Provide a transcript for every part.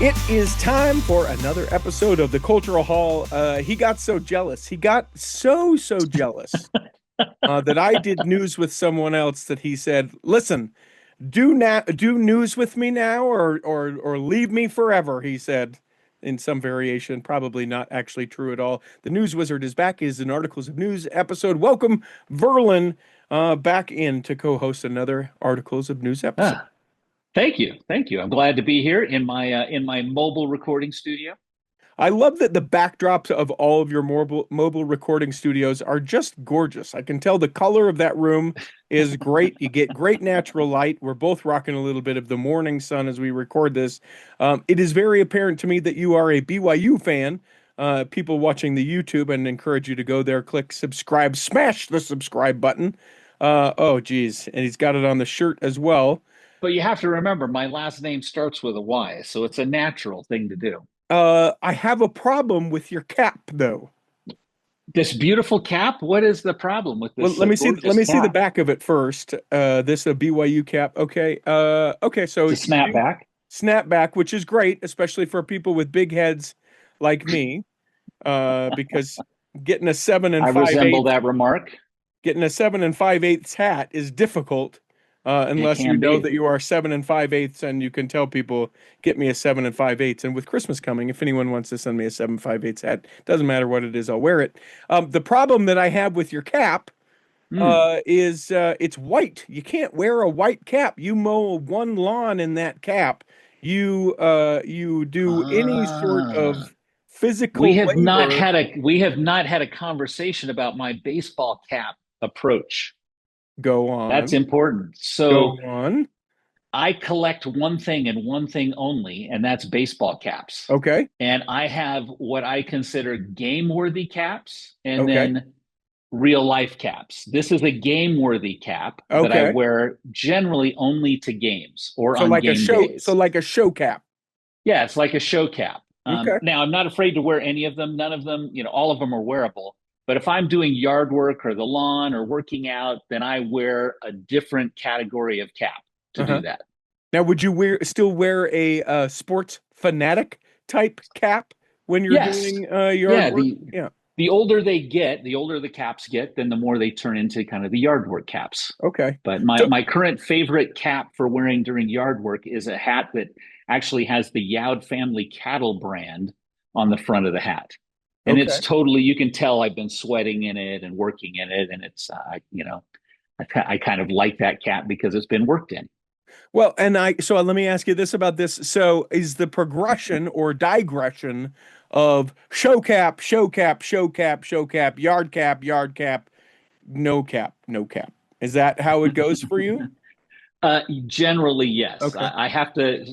It is time for another episode of the Cultural Hall. He got so jealous. He got so jealous that I did news with someone else that he said, "Listen, do news with me now, or leave me forever." He said in some variation, probably not actually true at all. The News Wizard is back. Is an Articles of News episode. Welcome, Verlin, back in to co-host another Articles of News episode. Ah, thank you, thank you. I'm glad to be here in my mobile recording studio. I love that the backdrops of all of your mobile recording studios are just gorgeous. I can tell the color of that room is great. You get great natural light. We're both rocking a little bit of the morning sun as we record this. It is very apparent to me that you are a BYU fan. People watching the YouTube, and encourage you to go there, click subscribe, smash the subscribe button. Oh, geez. And he's got it on the shirt as well. But you have to remember, my last name starts with a Y, so it's a natural thing to do. I have a problem with your cap, though. This beautiful cap. What is the problem with Well, this let gorgeous me see the cap? back of it first. This a BYU cap. Okay. Okay. So It's a you do snapback. snapback, which is great, especially for people with big heads like me. Because getting a seven and I five resemble eighths, that remark. getting a 7 5/8 hat is difficult, It unless you can know that be. you are 7 5/8, and you can tell people, get me a 7 5/8. And with Christmas coming, if anyone wants to send me a 7 5/8 hat, doesn't matter what it is, I'll wear it. The problem that I have with your cap Hmm. is it's white. You can't wear a white cap. You mow one lawn in that cap. You do any sort Ah, of physical labor. we have not had a conversation about my baseball cap approach. Go That's on, important. go So on. I collect one thing and one thing only, and that's baseball caps. Okay, And I have what I consider game worthy caps and okay, then real life caps. This is a game worthy cap that I okay. wear generally only to games or So on like a game show, so days. like a show cap. Yeah, it's like a show cap. Okay, Now, I'm not afraid to wear any of them. None of them, all of them are wearable. But if I'm doing yard work or the lawn or working out, then I wear a different category of cap to do uh-huh. that. Now, would you still wear a sports fanatic type cap when you're Yes. doing yard Yeah, work? Yeah. the older they get, the older the caps get, then the more they turn into kind of the yard work caps. Okay. But my So my current favorite cap for wearing during yard work is a hat that actually has the Youd family cattle brand on the front of the hat. And it's okay. totally, you can tell I've been sweating in it and working in it. And it's, I kind of like that cap because it's been worked in. Well, so let me ask you this about this. So is the progression or digression of show cap, show cap, show cap, show cap, yard cap, no cap, no cap. Is that how it goes for you? Generally, yes. Okay. I have to.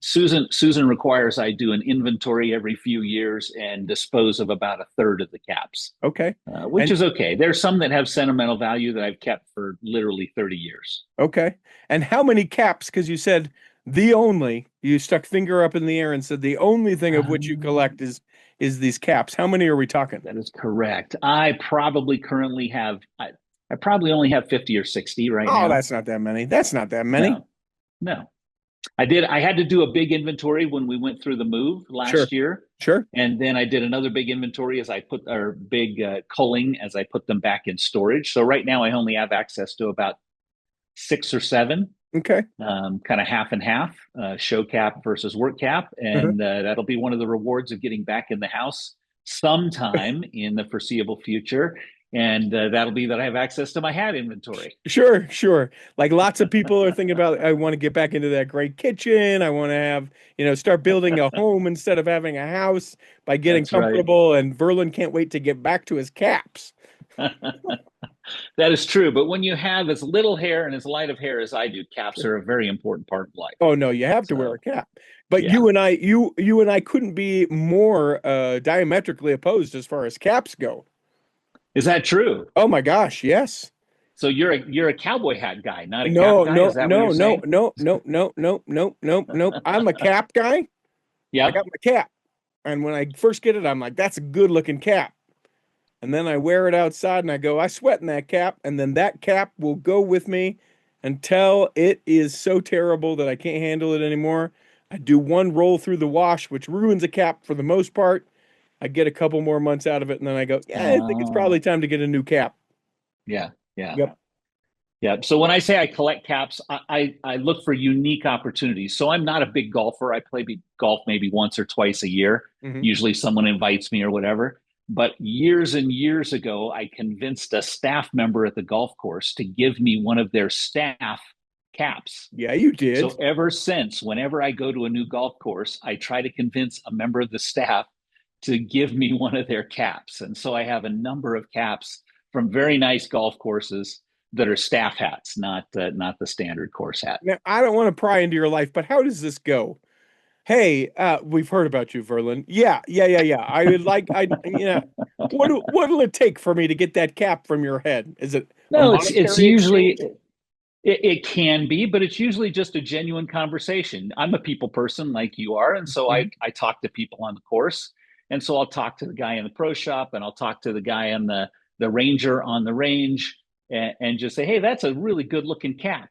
Susan requires I do an inventory every few years and dispose of about a third of the caps, Okay. which And is okay. There's some that have sentimental value that I've kept for literally 30 years. okay. And how many caps? Because you said you stuck finger up in the air and said the only thing of which you collect is these caps. How many are we talking? That is correct. I probably only have 50 or 60 right Oh, now. that's not that many. That's not that many. No, no. I had to do a big inventory when we went through the move Sure. last year. Sure. And then I did another big inventory as I put, or big culling as I put them back in storage. So right now I only have access to about six or seven, Okay. kind of half and half, show cap versus work cap. Uh-huh. And that'll be one of the rewards of getting back in the house sometime in the foreseeable future. And that'll be that I have access to my hat inventory. Sure, sure. Like lots of people are thinking about, I want to get back into that great kitchen. I want to have, start building a home instead of having a house by getting That's right. comfortable. And Verlin can't wait to get back to his caps. That is true. But when you have as little hair and as light of hair as I do, caps Sure. are a very important part of life. Oh no, you have to wear a So, cap. But yeah. you and I couldn't be more diametrically opposed as far as caps go. Is that true? Oh my gosh, yes. So you're a cowboy hat guy, not a cap No, guy? no, Is that what you're no, no, saying? no, no, no, no, no, no, no. I'm a cap guy. I got Yep. my cap. And when I first get it, I'm like, that's a good looking cap. And then I wear it outside and I go, I sweat in that cap. And then that cap will go with me until it is so terrible that I can't handle it anymore. I do one roll through the wash, which ruins a cap for the most part. I get a couple more months out of it, and then I go, yeah, I think it's probably Oh, time to get a new cap. yeah, yeah. Yep. Yeah. So when I say I collect caps, I look for unique opportunities. So I'm not a big golfer. I play golf maybe once or twice a year. Hmm. Usually someone invites me or whatever. But years and years ago, I convinced a staff member at the golf course to give me one of their staff caps. Yeah, you So did. ever since, whenever I go to a new golf course, I try to convince a member of the staff to give me one of their caps. And so I have a number of caps from very nice golf courses that are staff hats, not the standard course hat. Now, I don't want to pry into your life, but how does this go? Hey, we've heard about you, Verlin. Yeah, yeah, yeah, yeah. I would like, what'll it take for me to get that cap from your head? Is it a No, it's monetary usually exchange? it can be, but it's usually just a genuine conversation. I'm a people person like you are, and so Mhm. I talk to people on the course, and so I'll talk to the guy in the pro shop, and I'll talk to the guy on the ranger on the range, and just say, hey, that's a really good looking cap.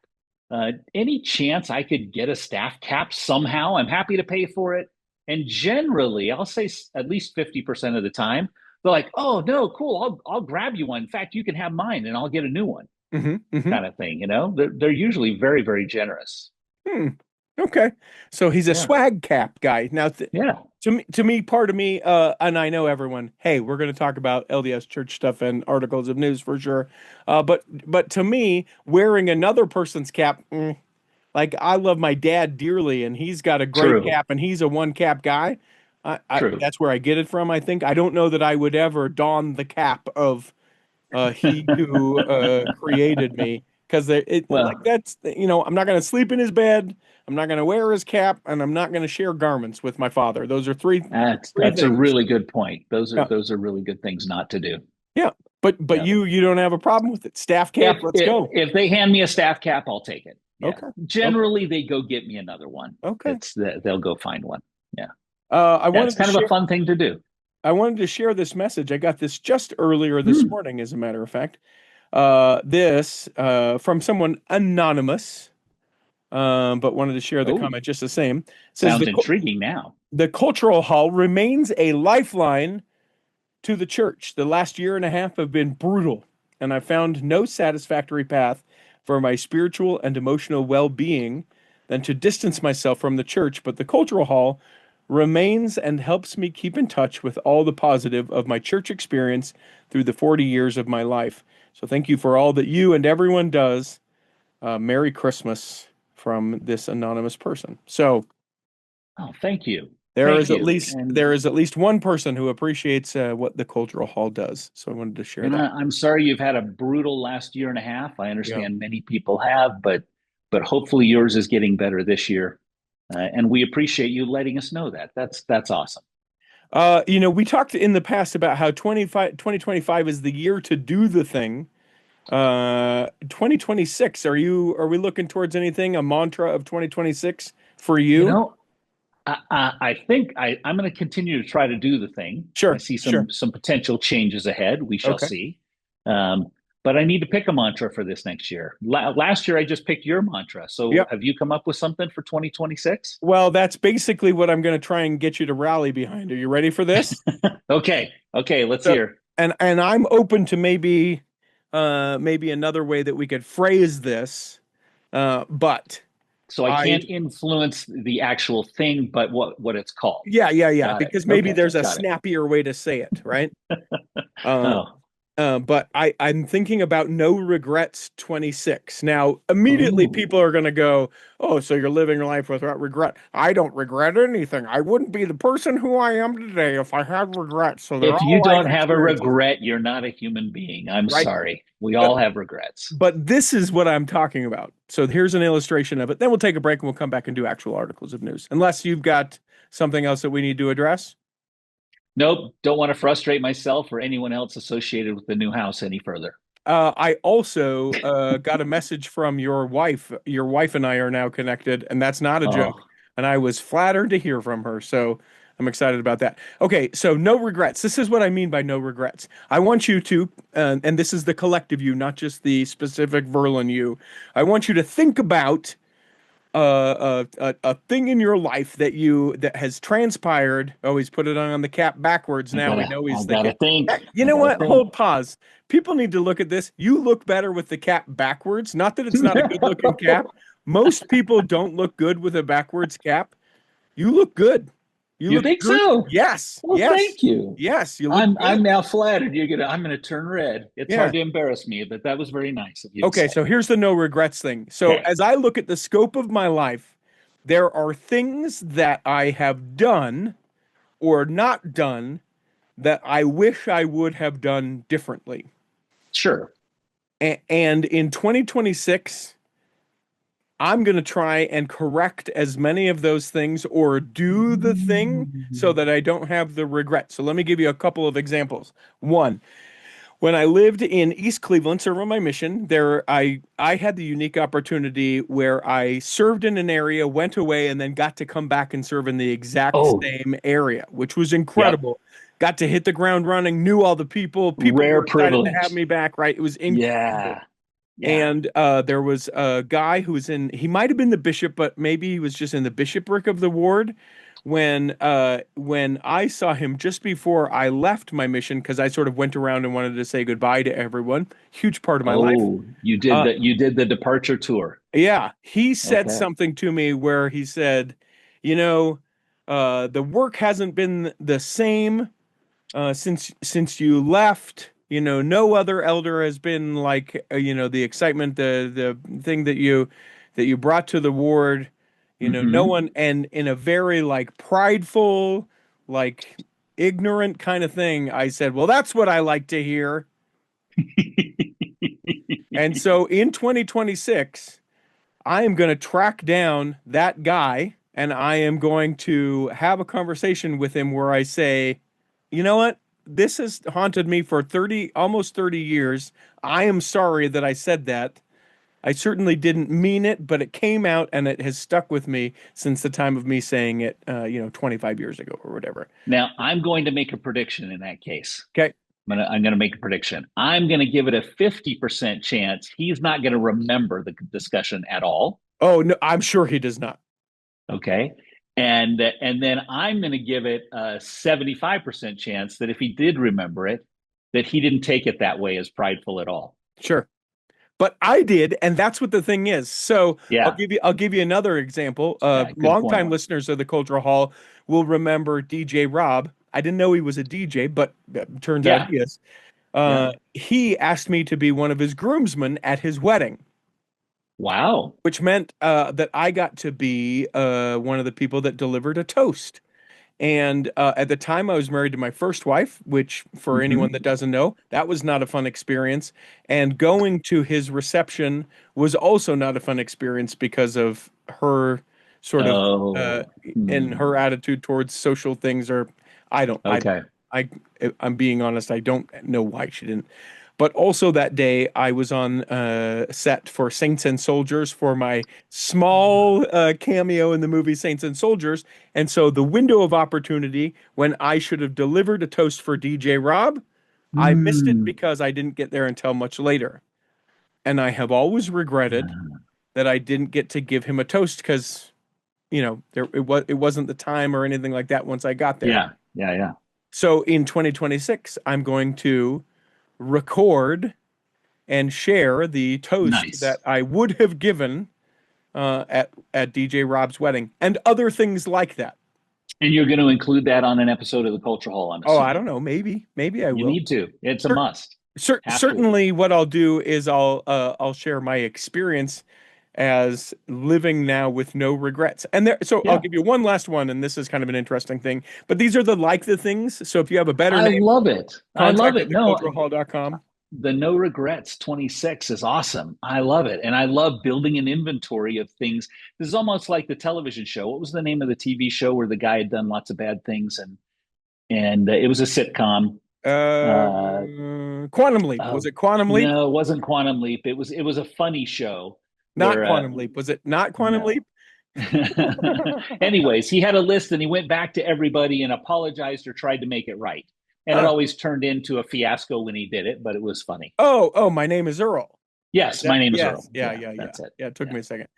Any chance I could get a staff cap somehow? I'm happy to pay for it. And generally, I'll say at least 50% of the time, they're like, oh no, cool, I'll grab you one. In fact, you can have mine, and I'll get a new one Hmm. Hmm. kind of thing. They're usually very, very generous. Hmm. Okay. So he's a Yeah. swag cap guy. Now, Yeah. to me, part of me, and I know everyone, hey, we're going to talk about LDS church stuff and articles of news for sure. But to me, wearing another person's cap, like I love my dad dearly, and he's got a great True. cap, and he's a one cap guy. True. That's where I get it from. I think I don't know that I would ever don the cap of he who created me because it like Well, that's I'm not going to sleep in his bed. I'm not going to wear his cap, and I'm not going to share garments with my father. Those are three that's a things. really good point. Yeah, Those are really good things not to do. yeah. But Yeah. you don't have a problem with it. Staff cap, let's go. If they hand me a staff cap, I'll take it. Yeah. Okay. Okay. Generally, they go get me another one. Okay. They'll go find one. Yeah. I Yeah. It's wanted to kind of a share. fun thing to do. I wanted to share this message. I got this just earlier this Hmm. morning, as a matter of fact. This from someone anonymous, but wanted to share the Oh, comment just the same. It says sounds intriguing now. the cultural hall remains a lifeline to the church. The last year and a half have been brutal, and I found no satisfactory path for my spiritual and emotional well-being than to distance myself from the church. But the cultural hall remains and helps me keep in touch with all the positive of my church experience through the 40 years of my life. So thank you for all that you and everyone does. Merry Christmas from this anonymous person. So Oh, thank you. there Thank is at you. least there is at least one person who appreciates what the cultural hall does. So I wanted to share And that. I'm sorry you've had a brutal last year and a half. I Yeah. understand many people have, but hopefully yours is getting better this year. And we appreciate you letting us know that. That's awesome. We talked in the past about how 2025 is the year to do the thing. 2026, are we looking towards anything, a mantra of 2026 for You you? know, I think I'm going to continue to try to do the thing. I Sure, see sure. some potential changes ahead. We shall Okay. see. But I need to pick a mantra for this next year. Last year, I just picked your mantra. So Yep. have you come up with something for 2026? Well, that's basically what I'm going to try and get you to rally behind. Are you ready for this? Okay. Okay. Let's So, hear. and I'm open to maybe another way that we could phrase this. But So I I can't influence the actual thing, but what it's called. yeah, yeah, yeah, Got it. because maybe Okay. there's a Got it. snappier way to say it, right? Uh, Oh. but I'm thinking about no regrets 26. Now, immediately Ooh. people are going to go, "Oh, so you're living your life without regret." I don't regret anything. I wouldn't be the person who I am today if I had regrets. So they're If you all life don't have a experiences, regret, you're not a human being. I'm right? sorry. We But all have regrets. but this is what I'm talking about. So here's an illustration of it. Then we'll take a break and we'll come back and do actual articles of news. Unless you've got something else that we need to address. Nope, don't want to frustrate myself or anyone else associated with the new house any further. I also got a message from your wife. Your wife and I are now connected, and that's not a joke. Oh, And I was flattered to hear from her. So I'm excited about that. Okay, so no regrets. This is what I mean by no regrets. I want you to, and this is the collective you, not just the specific Verlin you. I want you to think about a thing in your life that has transpired. Oh, he's put it on the cap backwards now. We know I he's gotta thinking. think. Heck, you I know gotta what? think. Hold pause. People need to look at this. You look better with the cap backwards. Not that it's not a good looking cap. Most people don't look good with a backwards cap. You look good. You You look think good. so? Yes. Well, Yes. thank you. Yes. You look I'm good. now flattered. I'm gonna turn red. It's Yeah. hard to embarrass me, but that was very nice of you to Okay, say. so here's the no regrets thing. So Okay, as I look at the scope of my life, there are things that I have done or not done that I wish I would have done differently. sure. And in 2026, I'm going to try and correct as many of those things or do the thing so that I don't have the regret. So let me give you a couple of examples. One, when I lived in East Cleveland, serving my mission, I had the unique opportunity where I served in an area, went away, and then got to come back and serve in the exact Oh, same area, which was yep. incredible. Got to hit the ground running, knew all the people. People Rare were excited to have privilege. me back, right? It was incredible. Yeah, yeah. And there was a guy who was he might have been the bishop, but maybe he was just in the bishopric of the ward when I saw him just before I left my mission, because I sort of went around and wanted to say goodbye to everyone. Huge part of my life. Oh, you did Uh, the departure tour. yeah, he said Okay. something to me where he said, you know, the work hasn't been the same since you left. You know, no other elder has been like the excitement, the thing that you brought to the ward. You know, no Mm-hmm. one, and in a very like prideful, like ignorant kind of thing. I said, well, that's what I like to hear. And so in 2026, I am going to track down that guy and I am going to have a conversation with him where I say, you know what? This has haunted me for 30, almost 30 years. I am sorry that I said that. I certainly didn't mean it, but it came out and it has stuck with me since the time of me saying it, 25 years ago or whatever. Now, I'm going to make a prediction in that case. Okay. I'm gonna make a prediction. I'm gonna give it a 50% chance he's not gonna remember the discussion at all. Oh, no, I'm sure he does not. Okay. And then I'm gonna give it a 75% chance that if he did remember it, that he didn't take it that way as prideful at all. Sure. But I did, and that's what the thing is. So Yeah. I'll give you another example. Yeah, good Longtime point. listeners of the Cultural Hall will remember DJ Rob. I didn't know he was a DJ, but turns out Yeah. he is. Yeah. He asked me to be one of his groomsmen at his wedding, Wow. which meant that I got to be one of the people that delivered a toast. And at the time, I was married to my first wife, which, for anyone Mm-hmm. that doesn't know, that was not a fun experience. And going to his reception was also not a fun experience because of her sort of uh, Oh. and Hmm. her attitude towards social things. Or I don't, Okay. I, I'm being honest, I don't know why she didn't. But also that day, I was on set for Saints and Soldiers for my small cameo in the movie Saints and Soldiers. And so the window of opportunity when I should have delivered a toast for DJ Rob, I missed it Hmm. because I didn't get there until much later. And I have always regretted that I didn't get to give him a toast because, it wasn't the time or anything like that once I got there. Yeah. Yeah. Yeah. So in 2026, I'm going to record and share the toast Nice. that I would have given at DJ Rob's wedding and other things like that. And you're going to include that on an episode of the Culture Hall, I'm Oh, I assuming. don't know. Maybe I You will. need to. It's a Cer- must. Have to. Certainly, what I'll do is I'll share my experience as living now with no regrets. And there, so I'll Yeah. give you one last one, and this is kind of an interesting thing. But these are the things. So if you have a better I name, love it. I love contact at it. No, theculturalhall.com. the no regrets 26 is awesome. I love it. And I love building an inventory of things. This is almost like the television show. What was the name of the TV show where the guy had done lots of bad things and it was a sitcom. Uh, Quantum Leap. Was oh it Quantum Leap? no, it wasn't Quantum Leap. It was a funny show Not where Quantum Leap. Was it not Quantum no. Leap? Anyways, he had a list and he went back to everybody and apologized or tried to make it right. And it Huh. always turned into a fiasco when he did it, but it was funny. Oh, my name is Earl. Yes, my name is Yes. Earl. Yeah, Yeah, yeah, yeah. that's it. Yeah, it took Yeah. me a second.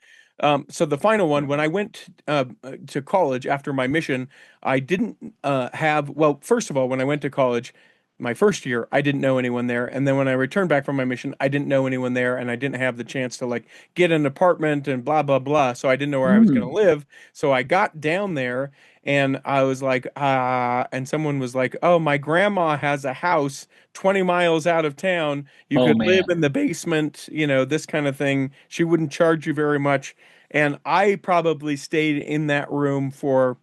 So the final one, when I went to college after my mission, I didn't have, well, first of all, when I went to college, my first year, I didn't know anyone there. And then when I returned back from my mission, I didn't know anyone there and I didn't have the chance to like get an apartment and blah, blah, blah. So I didn't know where I was going to Mm. live. So I got down there and I was like, and someone was like, oh, my grandma has a house 20 miles out of town. You Oh could live man. in the basement, this kind of thing. She wouldn't charge you very much. And I probably stayed in that room for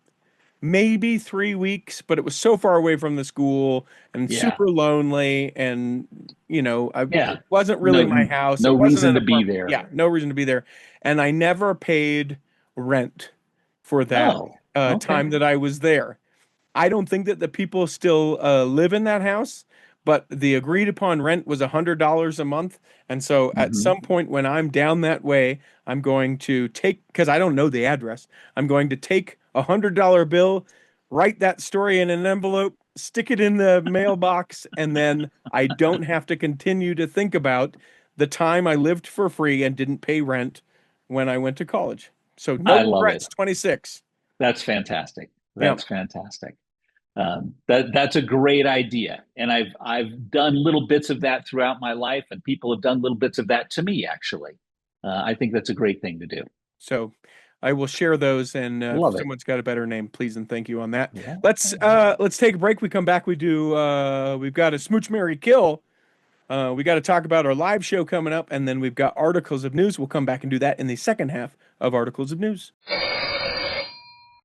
maybe 3 weeks, but it was so far away from the school and Yeah. super lonely. And, Yeah. it wasn't really No, my house. no It wasn't reason an to be apartment. there. Yeah, no reason to be there. And I never paid rent for that Oh, okay. time that I was there. I don't think that the people still live in that house, but the agreed upon rent was $100 a month. And so at Hmm. some point when I'm down that way, I'm going to take, because I don't know the address, I'm going to take $100 bill, write that story in an envelope, stick it in the mailbox, and then I don't have to continue to think about the time I lived for free and didn't pay rent when I went to college. So no I love it. regrets, 26. That's fantastic. Yeah. That's fantastic. That's a great idea, and I've done little bits of that throughout my life, and people have done little bits of that to me. Actually, I think that's a great thing to do. So I will share those, and if Love it. someone's got a better name, please and thank you on that. Yeah. Let's take a break. We come back. We've got a Smooch Mary Kill. We got to talk about our live show coming up, and then we've got articles of news. We'll come back and do that in the second half of articles of news.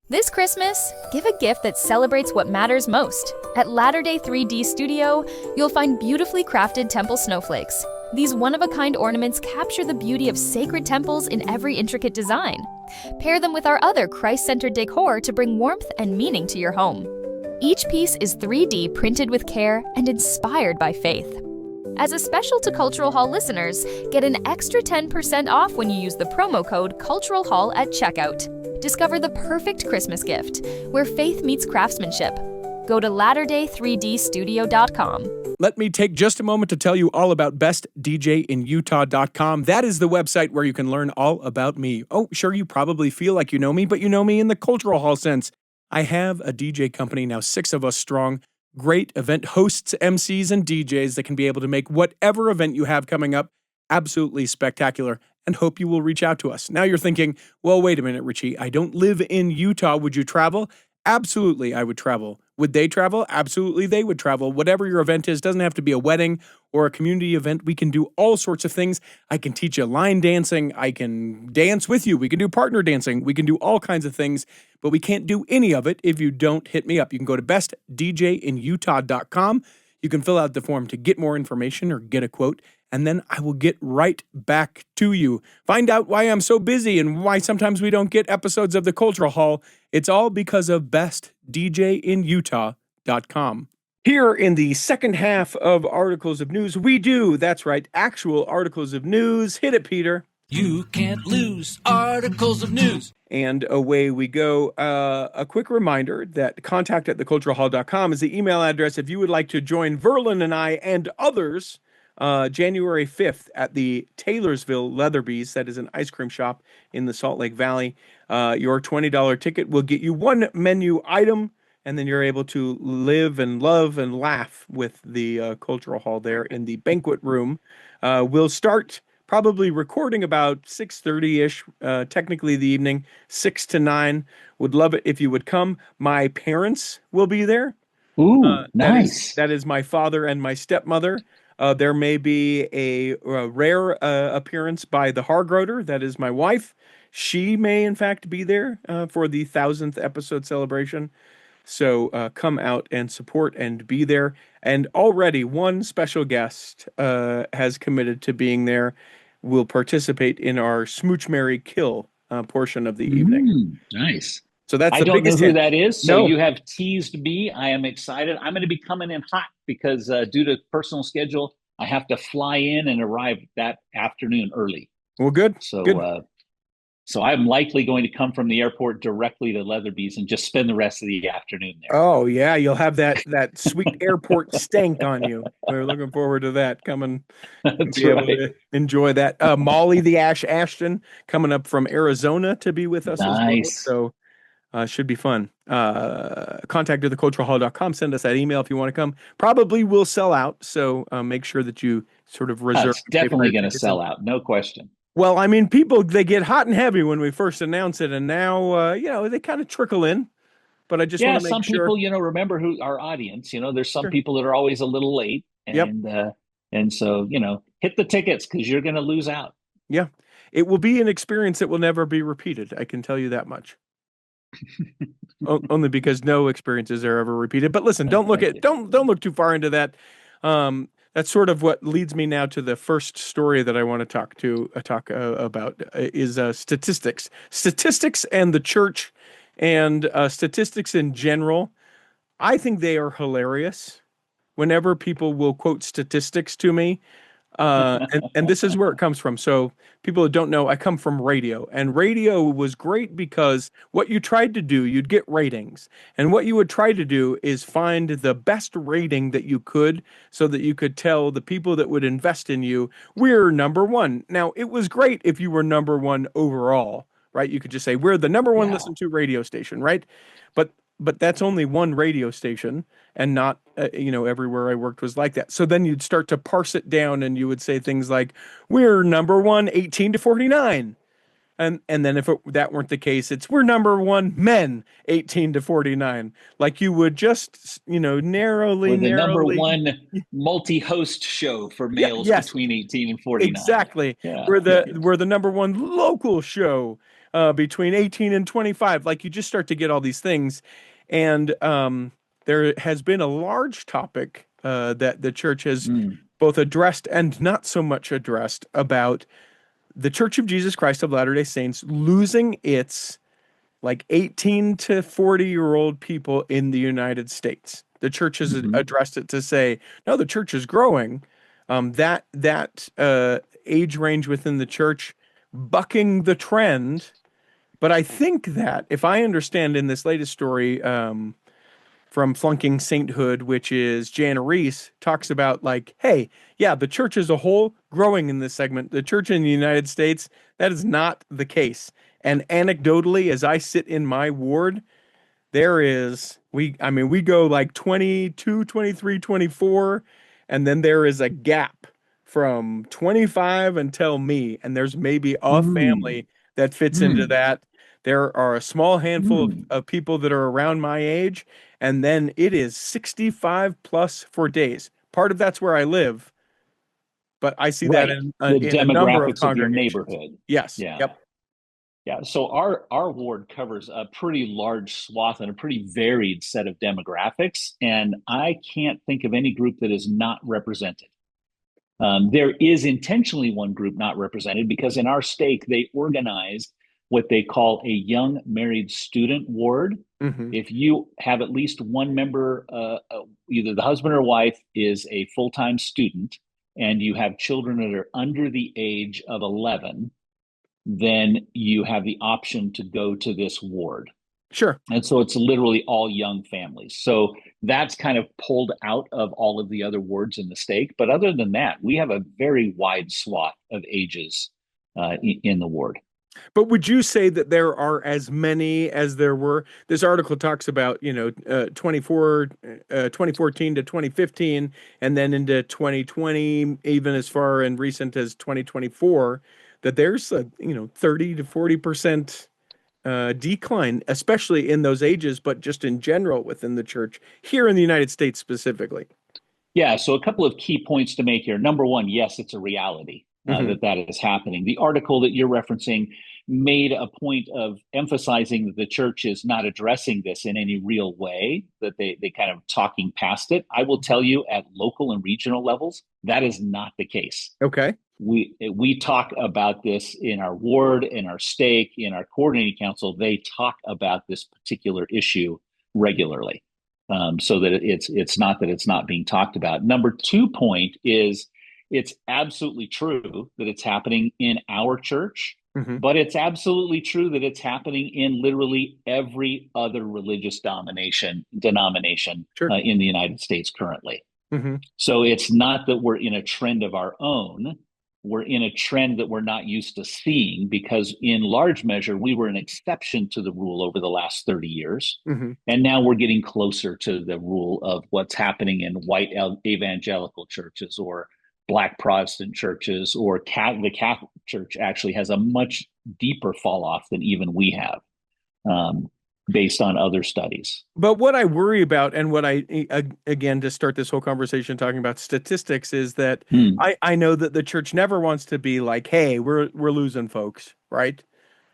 This Christmas, give a gift that celebrates what matters most. At Latter Day 3D Studio, you'll find beautifully crafted temple snowflakes. These one-of-a-kind ornaments capture the beauty of sacred temples in every intricate design. Pair them with our other Christ-centered decor to bring warmth and meaning to your home. Each piece is 3D printed with care and inspired by faith. As a special to Cultural Hall listeners, get an extra 10% off when you use the promo code Cultural Hall at checkout. Discover the perfect Christmas gift, where faith meets craftsmanship. Go to latterday3dstudio.com. Let me take just a moment to tell you all about bestdjinutah.com. That is the website where you can learn all about me. Oh, sure, you probably feel like you know me, but you know me in the Cultural Hall sense. I have a DJ company, now 6 of us strong, great event hosts, MCs, and DJs that can be able to make whatever event you have coming up absolutely spectacular, and hope you will reach out to us. Now you're thinking, well, wait a minute, Richie, I don't live in Utah. Would you travel? Absolutely, I would travel. Would they travel? Absolutely, they would travel. Whatever your event is, doesn't have to be a wedding or a community event. We can do all sorts of things. I can teach you line dancing. I can dance with you. We can do partner dancing. We can do all kinds of things, but we can't do any of it if you don't hit me up. You can go to bestdjinutah.com. You can fill out the form to get more information or get a quote, and then I will get right back to you. Find out why I'm so busy and why sometimes we don't get episodes of the Cultural Hall. It's all because of bestdjinutah.com. Here in the second half of Articles of News, we do, that's right, actual articles of news. Hit it, Peter. You can't lose articles of news. And away we go. A quick reminder that contact@theculturalhall.com is the email address if you would like to join Verlin and I and others January 5th at the Taylorsville Leatherby's. That is an ice cream shop in the Salt Lake Valley. Your $20 ticket will get you one menu item, and then you're able to live and love and laugh with the Cultural Hall there in the banquet room. We'll start probably recording about 6:30-ish, technically the evening, 6 to 9. Would love it if you would come. My parents will be there. Ooh, That is nice. that is my father and my stepmother. There may be a rare appearance by the Hargroder. That is my wife. She may, in fact, be there for the 1,000th episode celebration. So come out and support and be there. And already one special guest has committed to being there. Will participate in our Smooch Mary Kill portion of the evening. Nice. So that's I the don't know biggest who hint. that is, so No. you have teased me. I am excited. I'm going to be coming in hot because due to personal schedule, I have to fly in and arrive that afternoon early. Well, good. So Good. So I'm likely going to come from the airport directly to Leatherby's and just spend the rest of the afternoon there. Oh yeah, you'll have that sweet airport stank on you. We're looking forward to that coming. That's Be able right. to enjoy that. Molly the Ash Ashton coming up from Arizona to be with us as well. Nice. So should be fun. Contact at theculturalhall.com. Send us that email if you want to come. Probably will sell out. So make sure that you sort of reserve It's definitely going to tickets. sell out. No question. Well, I mean, people, they get hot and heavy when we first announce it. And now, they kind of trickle in. But I just want Yeah, to make some sure. people, remember who our audience, there's some Sure. people that are always a little late. Yep. And so, hit the tickets because you're going to lose out. Yeah. It will be an experience that will never be repeated. I can tell you that much. Only because no experiences are ever repeated. But listen, don't look too far into that. That's sort of what leads me now to the first story that I want to talk about is statistics and the church and statistics in general. I think they are hilarious. Whenever people will quote statistics to me, and this is where it comes from. So people that don't know, I come from radio, and radio was great because what you tried to do, you'd get ratings. And what you would try to do is find the best rating that you could so that you could tell the people that would invest in you, we're number one. Now, it was great if you were number one overall, right? You could just say, we're the number one listened to radio station, right? But that's only one radio station, and not everywhere I worked was like that. So then you'd start to parse it down, and you would say things like, we're number one 18 to 49. And then if that weren't the case, it's we're number one men 18 to 49. Like you would just narrowly. We're the number one multi-host show for males between 18 and 49. Exactly. Yeah. We're the number one local show between 18 and 25. Like you just start to get all these things. And there has been a large topic that the church has both addressed and not so much addressed about the Church of Jesus Christ of Latter-day Saints losing its 18 to 40-year-old people in the United States. The church has addressed it to say, no, the church is growing. That age range within the church bucking the trend. But I think that if I understand in this latest story from Flunking Sainthood, which is Jana Reese, talks about hey, yeah, the church as a whole growing in this segment. The church in the United States, that is not the case. And anecdotally, as I sit in my ward, there is, we go 22, 23, 24, and then there is a gap from 25 until me. And there's maybe a family that fits into that. There are a small handful of people that are around my age, and then it is 65 plus for days. Part of that's where I live, but I see that in a number of demographics of your congregations. neighborhood. Yes. Yeah. Yep. Yeah. So our ward covers a pretty large swath and a pretty varied set of demographics, and I can't think of any group that is not represented. There is intentionally one group not represented because in our stake they organized what they call a young married student ward. If you have at least one member, either the husband or wife is a full-time student, and you have children that are under the age of 11, then you have the option to go to this ward. Sure. And so it's literally all young families. So that's kind of pulled out of all of the other wards in the stake. But other than that, we have a very wide swath of ages in the ward. But would you say that there are as many as there were? This article talks about, 2014 to 2015, and then into 2020, even as far and recent as 2024, that there's a, 30 to 40% decline, especially in those ages, but just in general within the church here in the United States specifically. Yeah. So a couple of key points to make here. Number one, yes, it's a reality. That is happening. The article that you're referencing made a point of emphasizing that the church is not addressing this in any real way, that they kind of talking past it. I will tell you at local and regional levels, that is not the case. Okay. We talk about this in our ward, in our stake, in our coordinating council. They talk about this particular issue regularly, so that it's not that it's not being talked about. Number two point is, it's absolutely true that it's happening in our church. Mhm. But it's absolutely true that it's happening in literally every other religious denomination Sure. in the United States currently. Mhm. So it's not that we're in a trend of our own. We're in a trend that we're not used to seeing because, in large measure, we were an exception to the rule over the last 30 years. Mhm. And now we're getting closer to the rule of what's happening in white evangelical churches or Black Protestant churches, or the Catholic Church actually has a much deeper fall off than even we have, um, based on other studies. But what I worry about, and what again, to start this whole conversation talking about statistics, is that Hmm. I know that the church never wants to be like, hey, we're losing folks, right?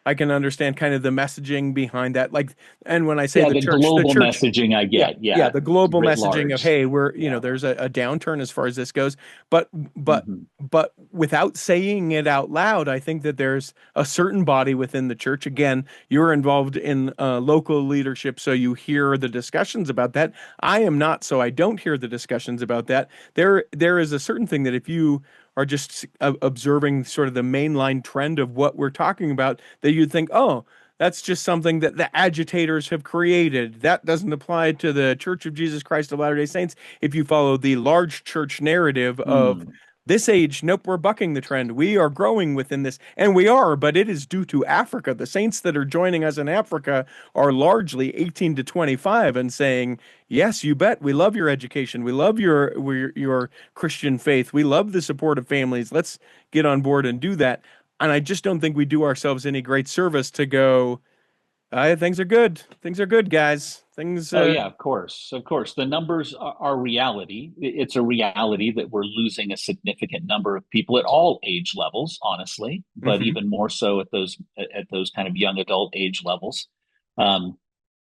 I can understand kind of the messaging behind that. Like, and when I say Yeah, the the global church, messaging I yeah, get. yeah, Yeah, the global writ messaging of, large. hey, we're, Yeah. there's a downturn as far as this goes. But, but, Mm-hmm. but without saying it out loud, I think that there's a certain body within the church. Again, you're involved in local leadership, so you hear the discussions about that. I am not, so I don't hear the discussions about that. There is a certain thing that if you are just observing sort of the mainline trend of what we're talking about, that you'd think, oh, that's just something that the agitators have created. That doesn't apply to the Church of Jesus Christ of Latter-day Saints. If you follow the large church narrative of Mm. this age, nope, we're bucking the trend. We are growing within this, and we are, but it is due to Africa. The saints that are joining us in Africa are largely 18 to 25 and saying, yes, you bet, we love your education. We love your Christian faith. We love the support of families. Let's get on board and do that. And I just don't think we do ourselves any great service to go, things are good. Things are good, guys. Things, Oh yeah, of course. The numbers are reality. It's a reality that we're losing a significant number of people at all age levels, honestly, but mhm. even more so at those kind of young adult age levels. Um,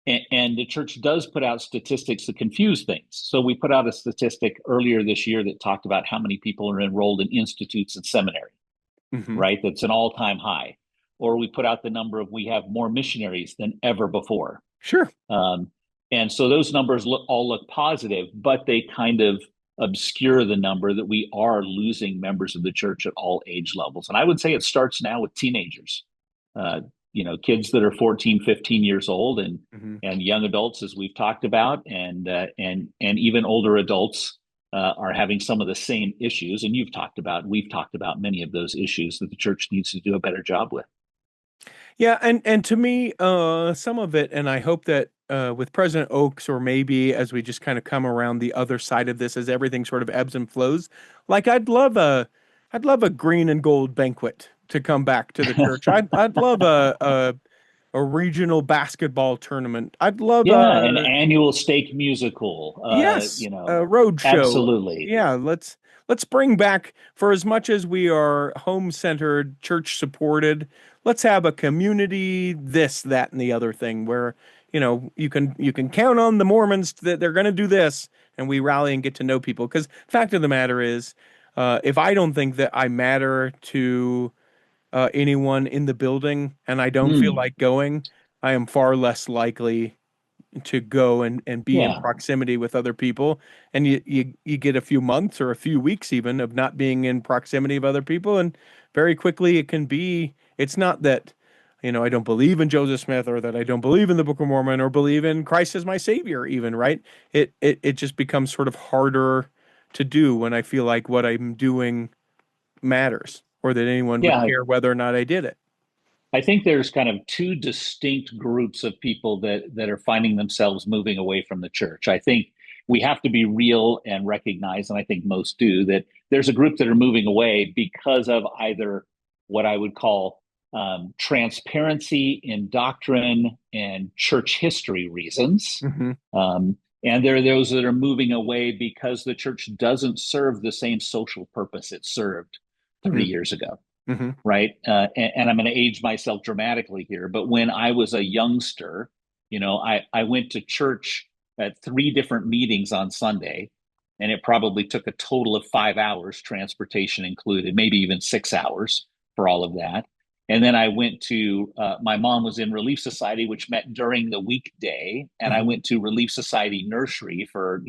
and the church does put out statistics that confuse things. So we put out a statistic earlier this year that talked about how many people are enrolled in institutes and seminary, Mhm. right? That's an all-time high. Or we put out the number of we have more missionaries than ever before. Sure. Um, and so those numbers all look positive, but they kind of obscure the number that we are losing members of the church at all age levels. And I would say it starts now with teenagers, uh, kids that are 14, 15 years old, Mhm. and young adults, as we've talked about, and even older adults are having some of the same issues. And we've talked about many of those issues that the church needs to do a better job with. Yeah, and to me, some of it, and I hope that with President Oaks, or maybe as we just kind of come around the other side of this, as everything sort of ebbs and flows, like I'd love a green and gold banquet to come back to the church. I'd love a regional basketball tournament. I'd love Yeah, an annual stake musical. yes, a road show. Absolutely. Yeah, let's bring back, for as much as we are home centered, church supported, let's have a community this, that, and the other thing where, you can count on the Mormons that they're going to do this, and we rally and get to know people. Because fact of the matter is, if I don't think that I matter to anyone in the building and I don't feel Hmm. like going, I am far less likely to go and be in Yeah. proximity with other people. And you get a few months or a few weeks even of not being in proximity of other people, and very quickly it's not that, I don't believe in Joseph Smith, or that I don't believe in the Book of Mormon, or believe in Christ as my savior even, right? It just becomes sort of harder to do when I feel like what I'm doing matters, or that anyone would Yeah. care whether or not I did it. I think there's kind of two distinct groups of people that are finding themselves moving away from the church. I think we have to be real and recognize, and I think most do, that there's a group that are moving away because of either what I would call transparency in doctrine and church history reasons. Hmm. And there are those that are moving away because the church doesn't serve the same social purpose it served 30 years ago, Hmm. right? And I'm going to age myself dramatically here, but when I was a youngster, I went to church at three different meetings on Sunday, and it probably took a total of 5 hours, transportation included, maybe even 6 hours for all of that. And then I went to, my mom was in Relief Society, which met during the weekday. And I Hmm. went to Relief Society nursery for,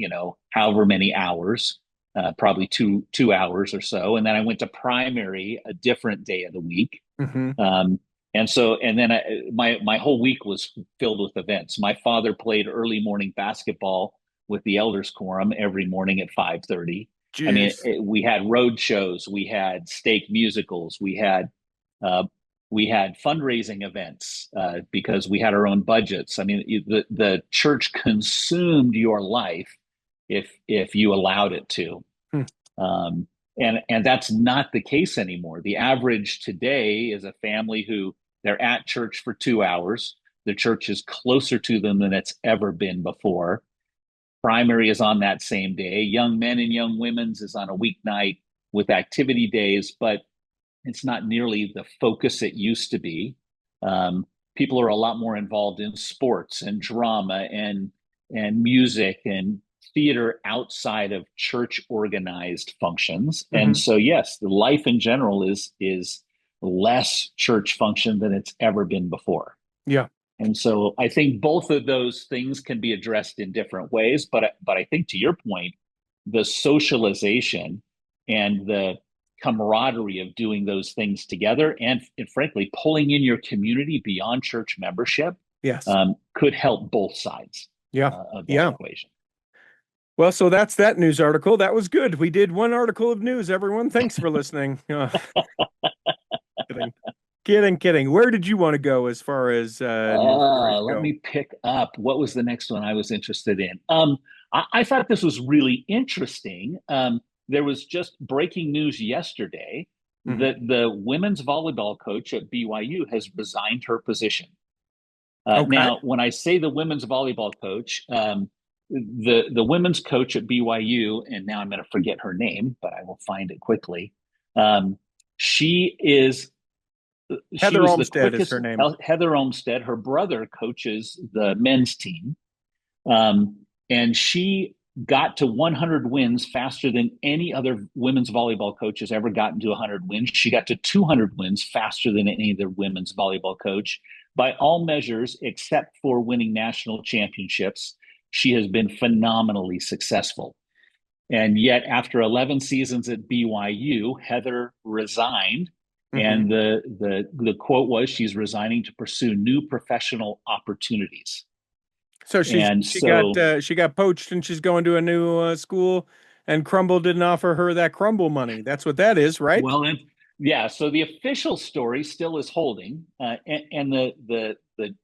however many hours, probably two hours or so. And then I went to primary a different day of the week. Mm-hmm. And then my whole week was filled with events. My father played early morning basketball with the elders quorum every morning at 5:30. I mean, Jeez. we had road shows, we had stake musicals, uh, we had fundraising events because we had our own budgets. I mean, the church consumed your life if you allowed it to. Hmm. And that's not the case anymore. The average today is a family who they're at church for 2 hours. The church is closer to them than it's ever been before. Primary is on that same day. Young men and young women's is on a weeknight with activity days, but it's not nearly the focus it used to be. People are a lot more involved in sports and drama and music and theater outside of church organized functions. Mm-hmm. And so, yes, the life in general is less church function than it's ever been before. Yeah. And so I think both of those things can be addressed in different ways. But I think to your point, the socialization and the camaraderie of doing those things together and frankly, pulling in your community beyond church membership Yes. could help both sides Yeah. of that Yeah. equation. Well, so that's that news article. That was good. We did one article of news, everyone. Thanks for listening. Kidding. Kidding. Where did you want to go as far as news stories Let go? me pick up. What was the next one I was interested in? I thought this was really interesting. There was just breaking news yesterday Mm-hmm. that the women's volleyball coach at BYU has resigned her position. Okay. Now, when I say the women's volleyball coach, the women's coach at BYU, and now I'm going to forget her name, but I will find it quickly. She is Heather was the Olmstead is quickest. her name. Heather Olmstead, her brother coaches the men's team, and she got to 100 wins faster than any other women's volleyball coach has ever gotten to 100 wins. She got to 200 wins faster than any other women's volleyball coach by all measures, except for winning national championships. She has been phenomenally successful. And yet, after 11 seasons at BYU, Heather resigned. Mm-hmm. And the quote was, she's resigning to pursue new professional opportunities. So she got poached and she's going to a new school, and Crumble didn't offer her that Crumble money. That's what that is, right? Well, yeah. So the official story still is holding, and the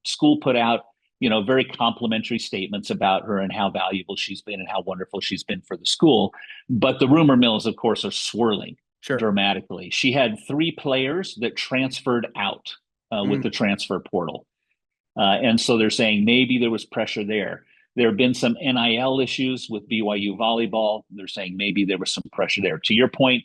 school put out very complimentary statements about her and how valuable she's been and how wonderful she's been for the school. But the rumor mills, of course, are swirling dramatically. She had 3 players that transferred out with the transfer portal. And so they're saying maybe there was pressure there. There have been some NIL issues with BYU volleyball. They're saying maybe there was some pressure there. To your point,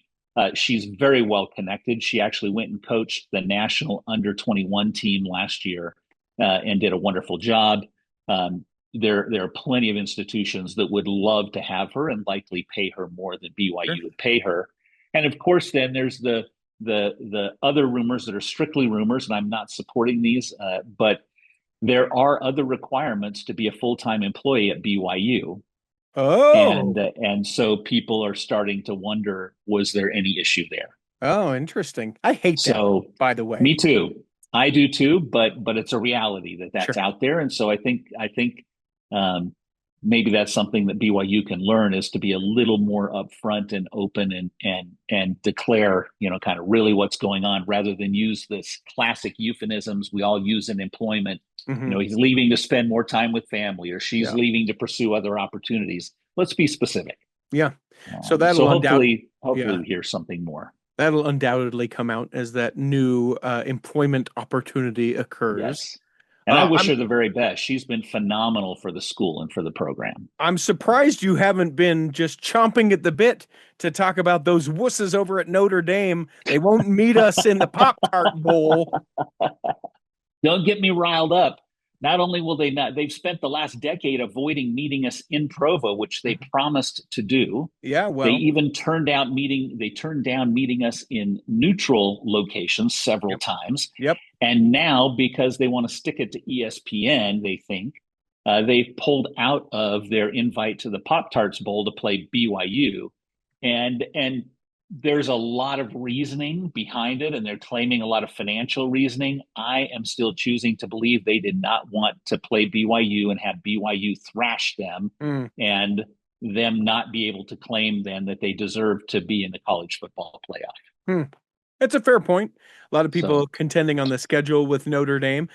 she's very well connected. She actually went and coached the national under-21 team last year and did a wonderful job. There are plenty of institutions that would love to have her and likely pay her more than BYU would pay her. And of course, then there's the other rumors that are strictly rumors, and I'm not supporting these, but there are other requirements to be a full-time employee at BYU. Oh. And so people are starting to wonder, was there any issue there? Oh, interesting. I hate that, by the way. Me too. I do too, but it's a reality that's out there. And so I think maybe that's something that BYU can learn, is to be a little more upfront and open and declare, kind of really what's going on, rather than use this classic euphemisms we all use in employment. Mm-hmm. He's leaving to spend more time with family, or she's leaving to pursue other opportunities. Let's be specific. Yeah. So that'll hopefully we hear something more. That'll undoubtedly come out as that new employment opportunity occurs. Yes. And I wish her the very best. She's been phenomenal for the school and for the program. I'm surprised you haven't been just chomping at the bit to talk about those wusses over at Notre Dame. They won't meet us in the Pop-Tart Bowl. Don't get me riled up. Not only will they not, they've spent the last decade avoiding meeting us in Provo, which they promised to do. Yeah, well, they even turned down meeting us in neutral locations several times. Yep. And now, because they want to stick it to ESPN, they think they've pulled out of their invite to the Pop-Tarts Bowl to play BYU. And there's a lot of reasoning behind it, and they're claiming a lot of financial reasoning. I am still choosing to believe they did not want to play BYU and have BYU thrash them, and them not be able to claim then that they deserve to be in the college football playoff. That's a fair point. A lot of people So, contending on the schedule with Notre Dame.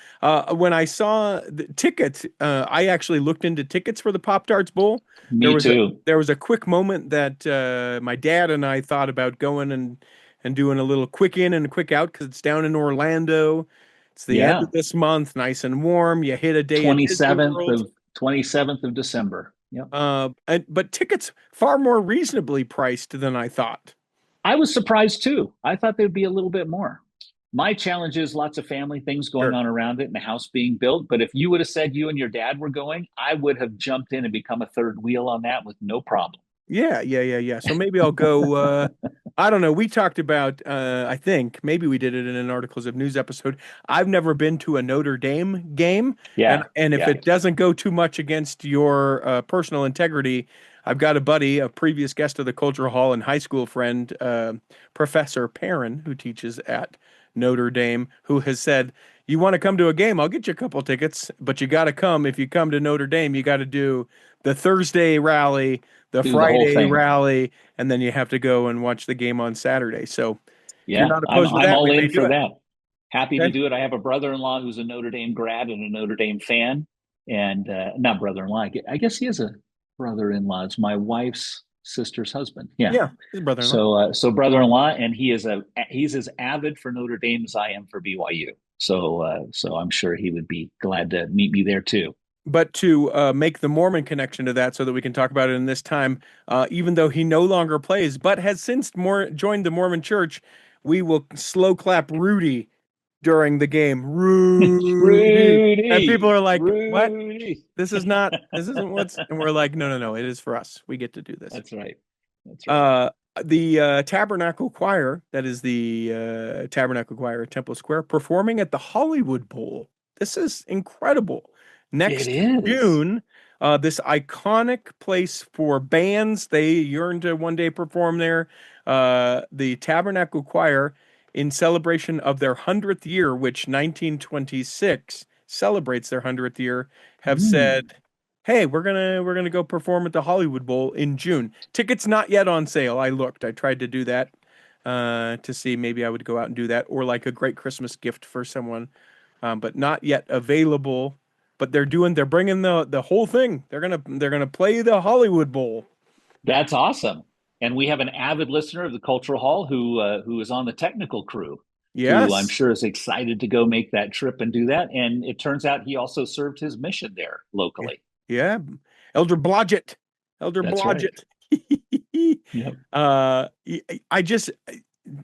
When I saw the tickets, I actually looked into tickets for the Pop-Tarts Bowl. me too. There was a quick moment that my dad and I thought about going and doing a little quick in and quick out because it's down in Orlando. It's the end Yeah. of this month, nice and warm. You hit a day at Disney 27th World. of 27th of December. Yep. But tickets far more reasonably priced than I thought. I was surprised too. I thought there'd be a little bit more. My challenge is lots of family things going on around it and the house being built. But if you would have said you and your dad were going, I would have jumped in and become a third wheel on that with no problem. Yeah. So maybe I'll go. I don't know. We talked about, I think maybe we did it in an Articles of News episode. I've never been to a Notre Dame game. Yeah. And if it doesn't go too much against your personal integrity, I've got a buddy, a previous guest of the Cultural Hall and high school friend, Professor Perrin, who teaches at Notre Dame, who has said, you want to come to a game, I'll get you a couple tickets, but you got to come. If you come to Notre Dame, you got to do the Thursday rally, the Friday rally, and then you have to go and watch the game on Saturday. So if you're not opposed to I'm that, all we may in do for it. that. Happy to do it. I have a brother-in-law who's a Notre Dame grad and a Notre Dame fan, and not brother-in-law. I guess he is a brother-in-law. It's my wife's sister's husband. Yeah, his brother-in-law. So brother-in-law, and he's as avid for Notre Dame as I am for BYU. So I'm sure he would be glad to meet me there too. But to make the Mormon connection to that so that we can talk about it in this time, even though he no longer plays, but has since joined the Mormon church, we will slow clap Rudy during the game. Rudy. And people are like, Rudy. what? This isn't what's, and we're like, no, it is for us. We get to do this. That's right. The Tabernacle Choir, that is the Tabernacle Choir at Temple Square, performing at the Hollywood Bowl. This is incredible. Next June, this iconic place for bands. They yearn to one day perform there. The Tabernacle Choir, in celebration of their 100th year, which 1926 celebrates their 100th year, have said, hey, we're gonna go perform at the Hollywood Bowl in June. Tickets not yet on sale. I tried to do that to see maybe I would go out and do that, or like a great Christmas gift for someone, but not yet available. But they're bringing the whole thing. They're gonna play the Hollywood Bowl. That's awesome. And we have an avid listener of the Cultural Hall who is on the technical crew. Yes. Who I'm sure is excited to go make that trip and do that. And it turns out he also served his mission there locally. Yeah. Elder Blodgett. Right. Yep. I just,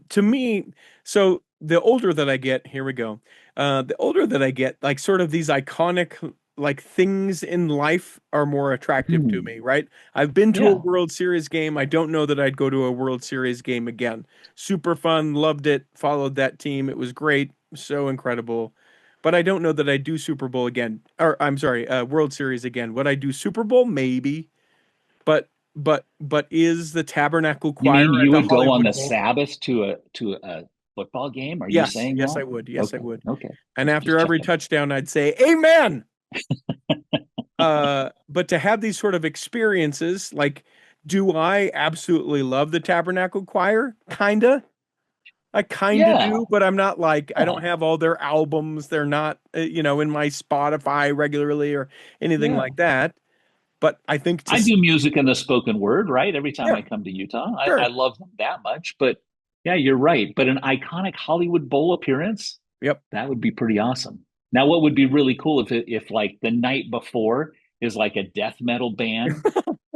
to me, so the older that I get, here we go. The older that I get, like sort of these iconic like things in life are more attractive to me, right? I've been to a World Series game. I don't know that I'd go to a World Series game again. Super fun, loved it, followed that team. It was great, so incredible. But I don't know that I'd do Super Bowl again. Or I'm sorry, World Series again. Would I do Super Bowl? Maybe. But is the Tabernacle Choir You mean you would go on the Bowl? Sabbath to a football game? Are you saying yes, that? I would. Yes, okay. I would. Okay. And after every touchdown, I'd say, Amen. But to have these sort of experiences, like, do I absolutely love the Tabernacle Choir? Kinda. I do, but I'm not like, I don't have all their albums. They're not, in my Spotify regularly or anything like that. But I think I do music in the spoken word, right? Every time I come to Utah, Sure. I love them that much. But yeah, you're right. But an iconic Hollywood Bowl appearance, that would be pretty awesome. Now, what would be really cool if like the night before is like a death metal band,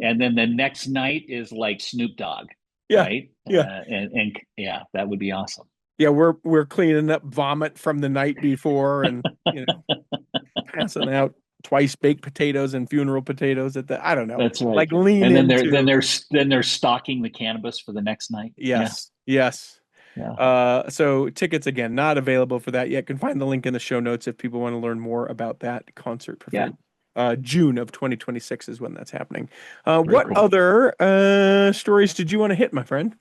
and then the next night is like Snoop Dogg, right? And that would be awesome. Yeah, we're cleaning up vomit from the night before, and passing out twice baked potatoes and funeral potatoes at the, I don't know. That's right. Like lean and then into... they're stocking the cannabis for the next night. Yes. Yeah. So tickets again not available for that yet. Can find the link in the show notes if people want to learn more about that concert performance. June of 2026 is when that's happening. What cool. other stories did you want to hit, my friend?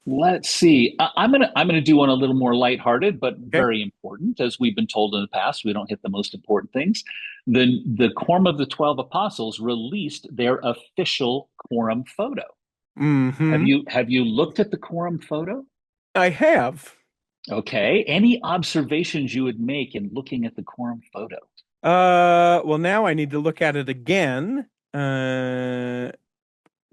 Let's see. I'm gonna do one a little more lighthearted, but Okay. very important. As we've been told in the past, we don't hit the most important things. The Quorum of the 12 Apostles released their official quorum photo. Have Hmm. you looked at the quorum photo? I have. Okay. Any observations you would make in looking at the quorum photo? Well, now I need to look at it again,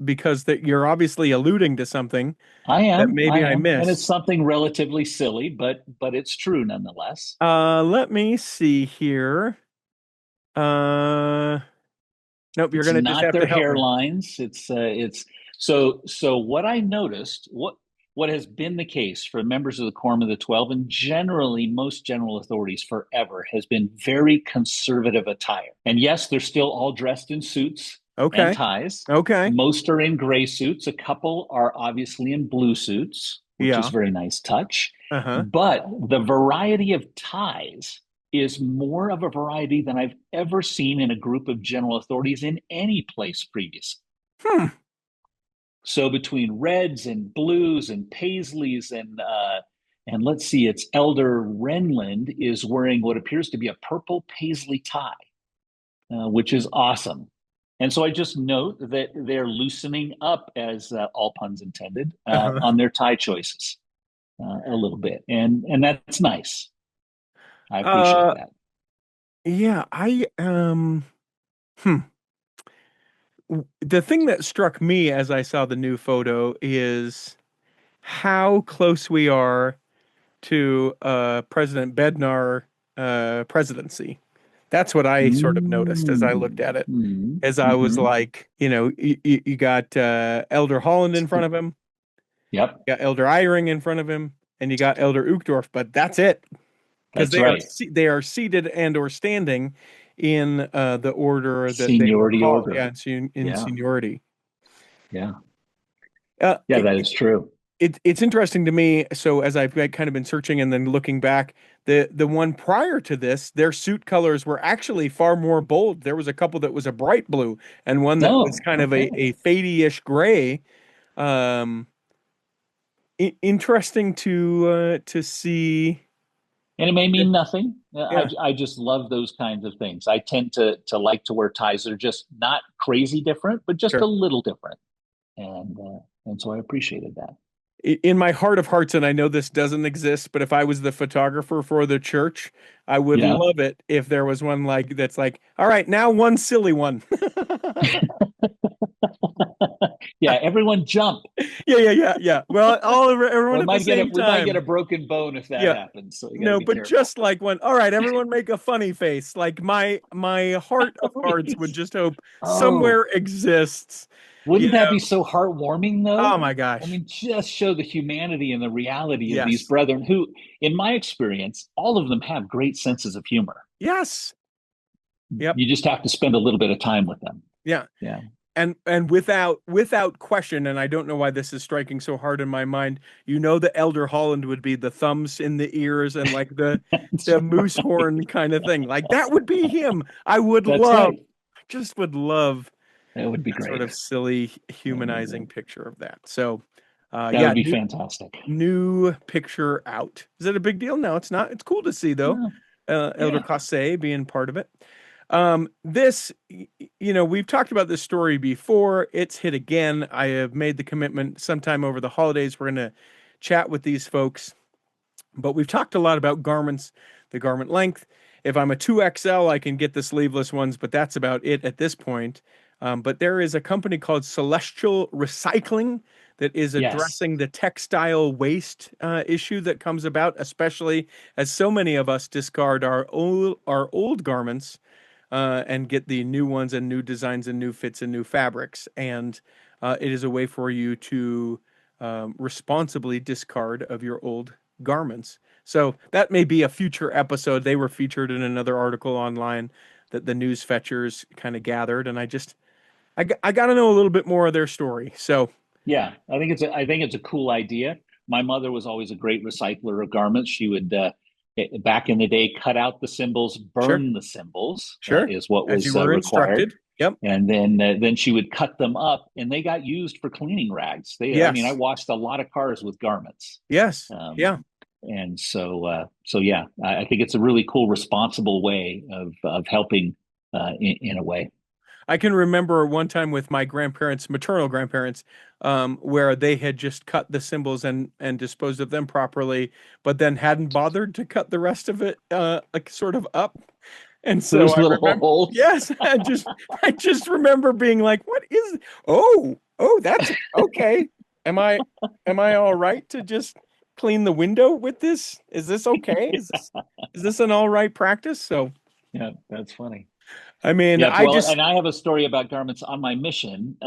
because that you're obviously alluding to something that I maybe I am, and it's missed. something relatively silly, but it's true nonetheless. Let me see here. Uh, nope, you're It's gonna just not have their to help me. hairlines. It's so what I noticed, what has been the case for members of the Quorum of the 12 and generally most general authorities forever has been very conservative attire. And yes, they're still all dressed in suits and Okay. ties. Okay. Most are in gray suits. A couple are obviously in blue suits, which is Yeah. a very nice touch. Uh-huh. But the variety of ties is more of a variety than I've ever seen in a group of general authorities in any place previously. Hmm. So between reds and blues and paisleys and let's see, it's Elder Renland is wearing what appears to be a purple paisley tie, which is awesome. And so I just note that they're loosening up, as all puns intended, Uh-huh. on their tie choices a little bit, and that's nice. I appreciate Uh, that. yeah, hmm. The thing that struck me as I saw the new photo is how close we are to President Bednar presidency. That's what I sort of noticed as I looked at it. As I was Mm-hmm. like, you got Elder Holland in front of him, Yep, you got Elder Eyring in front of him, and you got Elder Uchtdorf, but that's it. Because that's right. they are seated and or standing in the order that they were Seniority called, yeah, order. in Yeah, seniority. yeah, Uh, yeah. it, That is true. it's interesting to me. So as I've kind of been searching and then looking back, the one prior to this, their suit colors were actually far more bold. There was a couple that was a bright blue and one that was No, kind of okay. a fadey-ish gray. Um, Interesting to see. And it may mean nothing. Yeah, I just love those kinds of things. I tend to like to wear ties that are just not crazy different, but just a sure. little different. And so I appreciated that. In my heart of hearts, and I know this doesn't exist, but if I was the photographer for the church, I would Yeah. love it if there was one like that's like, all right, now one silly one. Yeah, everyone jump. Yeah. Well, everyone at the same We might get a time. broken bone if that Yeah. happens. So you got to No, be but careful. just like one. All right, everyone make a funny face. Like my heart of hearts would just hope Oh, somewhere exists. You wouldn't that know. be so heartwarming, Oh though? my I gosh. mean, just show the humanity and the reality of these Yes. brethren who, in my experience, all of them have great senses of humor. Yes. Yep. You just have to spend a little bit of time with them. Yeah. Yeah. And without question, and I don't know why this is striking so hard in my mind, the Elder Holland would be the thumbs in the ears and like That's the moose right. horn kind of thing. Like that would be him. That's right. I just would love That would be that sort great. of silly That would be humanizing great. picture of that. So, That yeah, would be fantastic. new picture out. Is it a big deal? No, it's not. It's cool to see though. Yeah. Elder Yeah. Casse being part of it. This, we've talked about this story before. It's hit again. I have made the commitment sometime over the holidays. We're going to chat with these folks, but we've talked a lot about garments, the garment length. If I'm a 2XL, I can get the sleeveless ones, but that's about it at this point. But there is a company called Celestial Recycling that is Yes. addressing the textile waste issue that comes about, especially as so many of us discard our old garments and get the new ones and new designs and new fits and new fabrics. And it is a way for you to responsibly discard of your old garments. So that may be a future episode. They were featured in another article online that the news fetchers kind of gathered, and I got to know a little bit more of their story. So Yeah. I think it's a cool idea. My mother was always a great recycler of garments. She would back in the day cut out the symbols, sure, burn the symbols sure, is what as you was were required. instructed. Yep. And then she would cut them up, and they got used for cleaning rags. I mean, I Yes. washed a lot of cars with garments. Yes. Um, Yeah. and so yeah, I think it's a really cool, responsible way of helping in a way. I can remember one time with my grandparents, maternal grandparents, where they had just cut the symbols and disposed of them properly, but then hadn't bothered to cut the rest of it like sort of up. And so Those I little remember, holes. yes, I just remember being like, "What is? Oh, that's okay. Am I all right to just clean the window with this? Is this okay? Is this an all right practice?" So, Yeah, that's funny. I mean, Yeah, I well, just and I have a story about garments on my mission.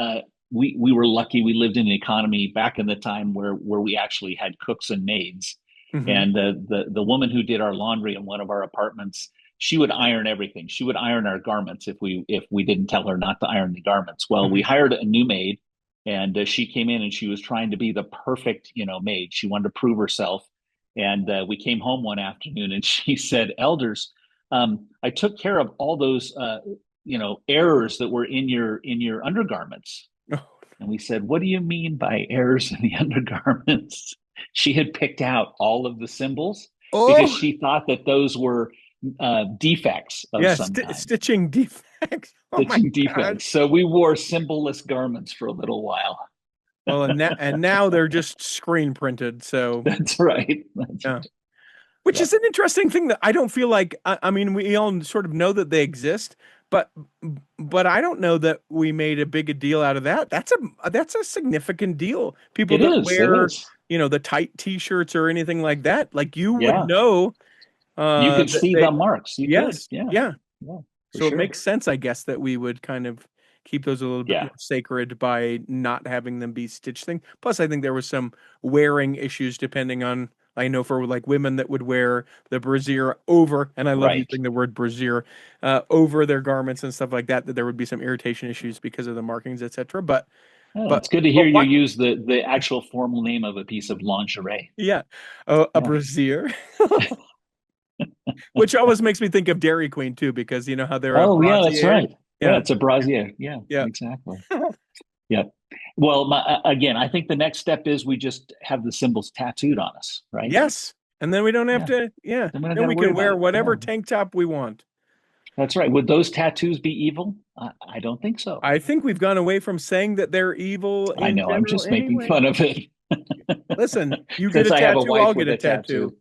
We were lucky. We lived in an economy back in the time where we actually had cooks and maids, mhm, and the woman who did our laundry in one of our apartments, she would iron everything. She would iron our garments if we didn't tell her not to iron the garments. Well, we mhm. hired a new maid, and she came in and she was trying to be the perfect maid. She wanted to prove herself, and we came home one afternoon and she said, "Elders, I took care of all those errors that were in your undergarments." And we said, "What do you mean by errors in the undergarments?" She had picked out all of the symbols because Oh, she thought that those were defects of yeah, some kind, stitching defects. Oh my stitching God. defects. So we wore symbolless garments for a little while. Well, and now they're just screen printed. So That's right. That's yeah, right. which Yeah. is an interesting thing that I don't feel like. I mean, we all sort of know that they exist, but but I don't know that we made a big a deal out of that. That's a significant deal. People It that is. It wear, is. the tight t-shirts or anything like that, like you would Yeah. know You could that see they the marks. You could. yes, Yeah. yeah. Yeah. For So it sure. makes sense, I guess, that we would kind of keep those a little bit Yeah. more sacred by not having them be stitched thing. Plus, I think there was some wearing issues depending on, I know for like women that would wear the brassiere over, and I love Right. using the word brassiere, over their garments and stuff like that, that there would be some irritation issues because of the markings, etc. But, Oh, but, it's good to hear but you what? use the actual formal name of a piece of lingerie. Yeah, a Yeah. brassiere, which always makes me think of Dairy Queen too, because you know how they're a Oh, yeah, that's brassiere. right. Yeah, Yeah, it's a brassiere. Yeah, yeah. exactly. Yeah. Well, again, I think the next step is we just have the symbols tattooed on us, right? Yes. And then we don't have Yeah. to, yeah. Then we don't Then got to we worry can about wear it. Yeah, whatever tank top we want. that's right. Would those tattoos be evil? I don't think so. I think we've gone away from saying that they're evil I in know. I'm general just making anyway. fun of it. Listen, you get Since a I have a tattoo, I'll wife get with a a tattoo. tattoo,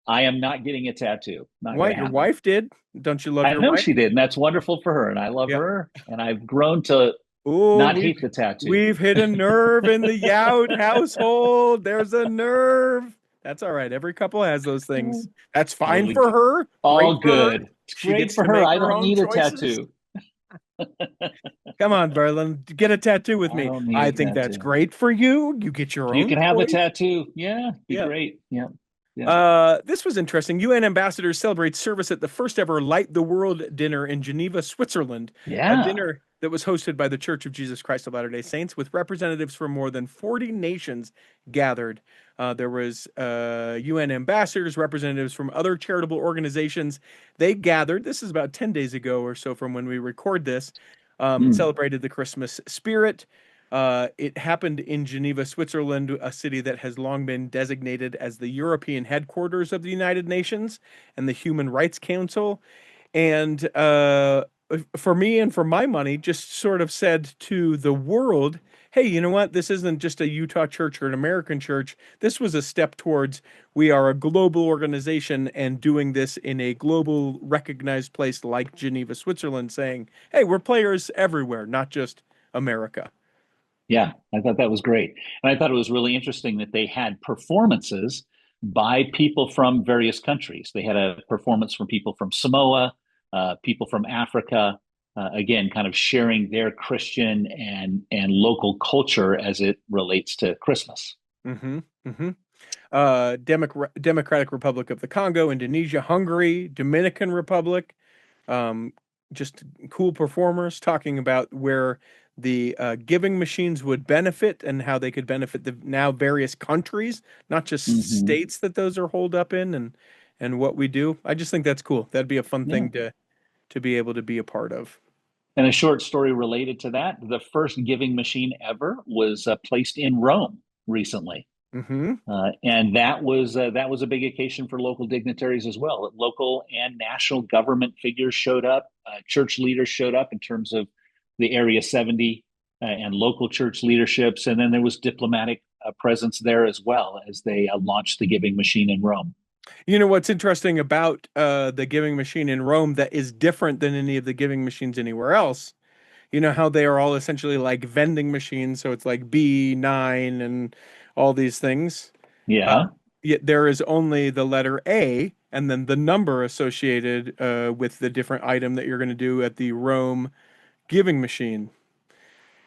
I am not getting a tattoo. Not going What? to Your happen. wife did? Don't you love I your know wife? she did, and that's wonderful for her, and I love Yeah. her, and I've grown to Oh, not we've hate the tattoo. we've hit a nerve in the Yout household. There's a nerve. That's all right. Every couple has those things. That's Well, fine for her. Great all for her. good. It's She great gets for to her. make I her don't own need a choices. tattoo. Come on, Berlin, get a tattoo with I me. don't need I a think that's tattoo. great for you. You get your You own can have the choice. tattoo. Yeah, be Yeah. great. Yeah. Yeah. This was interesting. UN ambassadors celebrate service at the first ever Light the World dinner in Geneva, Switzerland, a Yeah. dinner that was hosted by the Church of Jesus Christ of Latter-day Saints with representatives from more than 40 nations gathered. There was UN ambassadors, representatives from other charitable organizations. They gathered. This is about 10 days ago or so from when we record this. Mm. Celebrated the Christmas spirit. It happened in Geneva, Switzerland, a city that has long been designated as the European headquarters of the United Nations and the Human Rights Council. And for me and for my money, just sort of said to the world, hey, you know what? This isn't just a Utah church or an American church. This was a step towards we are a global organization and doing this in a global recognized place like Geneva, Switzerland, saying, hey, we're players everywhere, not just America. Yeah. I thought that was great. And I thought it was really interesting that they had performances by people from various countries. They had a performance from people from Samoa, people from Africa, again, kind of sharing their Christian and local culture as it relates to Christmas. Mm-hmm. Mm-hmm. Democratic Republic of the Congo, Indonesia, Hungary, Dominican Republic. Um, just cool performers talking about where the giving machines would benefit and how they could benefit the now various countries, not just Hmm. states that those are holed up in, and what we do. I just think that's cool. That'd be a fun Yeah. thing to be able to be a part of. And a short story related to that: the first giving machine ever was placed in Rome recently. Mm-hmm. And that was a big occasion for local dignitaries as well. Local and national government figures showed up. Church leaders showed up in terms of the Area 70 and local church leaderships. And then there was diplomatic presence there as well as they launched the giving machine in Rome. You know what's interesting about the giving machine in Rome that is different than any of the giving machines anywhere else? You know how they are all essentially like vending machines, so it's like B9 and all these things. Uh, Yeah. Yet there is only the letter A and then the number associated with the different item that you're going to do at the Rome giving machine.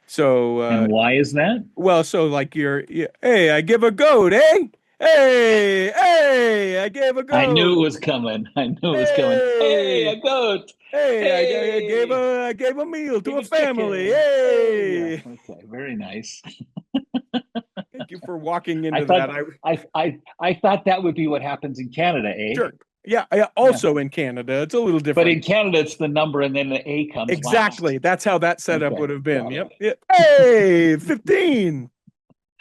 So, And why is that? well, so like hey, I give a goat, eh? Hey, I gave a I knew goat. it was coming. I knew it was coming. Hey, Hey, a goat. hey, Hey, I gave a meal to give a a family. chicken. Hey, yeah. Hey, Okay, very nice. thank you for walking I into thought that. I thought that would be what happens in Canada, eh? Sure. Yeah, yeah, Yeah. also in Canada, it's a little But different. in Canada, it's the number and then the A comes last. Exactly. That's how that setup Okay, would have been. got Yep. it. Yep. Hey, 15.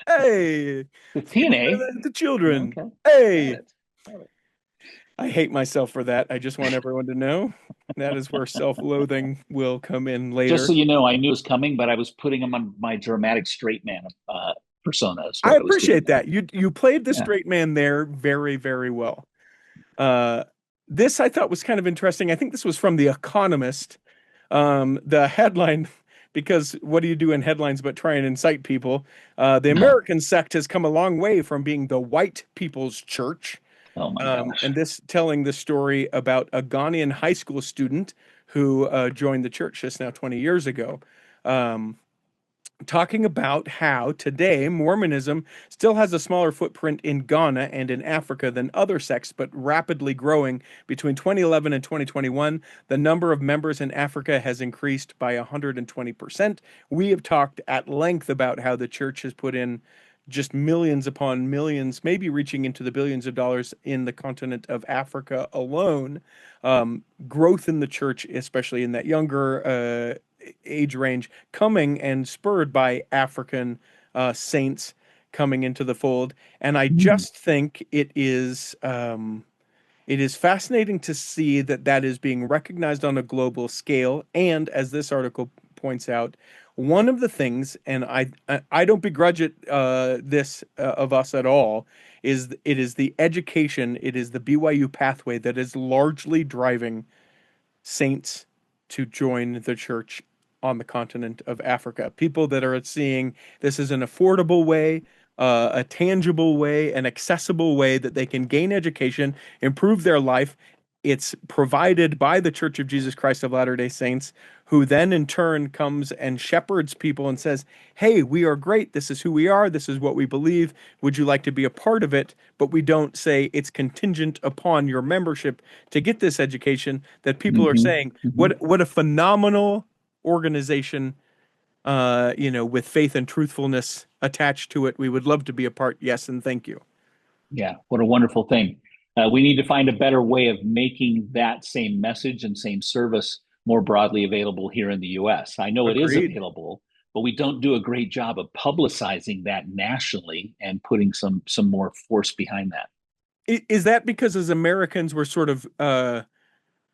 Hey, 15, eh? the children. Okay, got Hey, it. Got it. I hate myself for that. I just want everyone to know that is where self-loathing will come in Just so later. you know, I knew it was coming, but I was putting him on my dramatic straight man persona is I what I was doing appreciate there. that. You played the Yeah. straight man there very, very well. Uh, this I thought was kind of interesting. I think this was from The Economist. The headline, because what do you do in headlines but try and incite people? The No. American sect has come a long way from being the white people's church. Oh my gosh. And this telling the story about a Ghanaian high school student who joined the church just now 20 years ago. Um, Talking about how today Mormonism still has a smaller footprint in Ghana and in Africa than other sects, but rapidly growing. Between 2011 and 2021, the number of members in Africa has increased by 120%. We have talked at length about how the church has put in just millions upon millions, maybe reaching into the billions of dollars in the continent of Africa alone. Growth in the church, especially in that younger age range, coming and spurred by African saints coming into the fold. And I Mm. just think it is fascinating to see that that is being recognized on a global scale. And as this article points out, one of the things, and I don't begrudge it this of us at all, is it is the education, it is the BYU pathway that is largely driving saints to join the church on the continent of Africa. People that are seeing this as an affordable way, a tangible way, an accessible way that they can gain education, improve their life. It's provided by the Church of Jesus Christ of Latter-day Saints, who then in turn comes and shepherds people and says, hey, we are great. This is who we are. This is what we believe. Would you like to be a part of it? But we don't say it's contingent upon your membership to get this education. That people are Hmm. saying, Hmm. what a phenomenal organization, with faith and truthfulness attached to it. We would love to be a part. Yes, and thank you. Yeah, what a wonderful thing. We need to find a better way of making that same message and same service more broadly available here in the US. I know it is Agreed. available, but we don't do a great job of publicizing that nationally and putting some more force behind that. Is that because as Americans we're sort of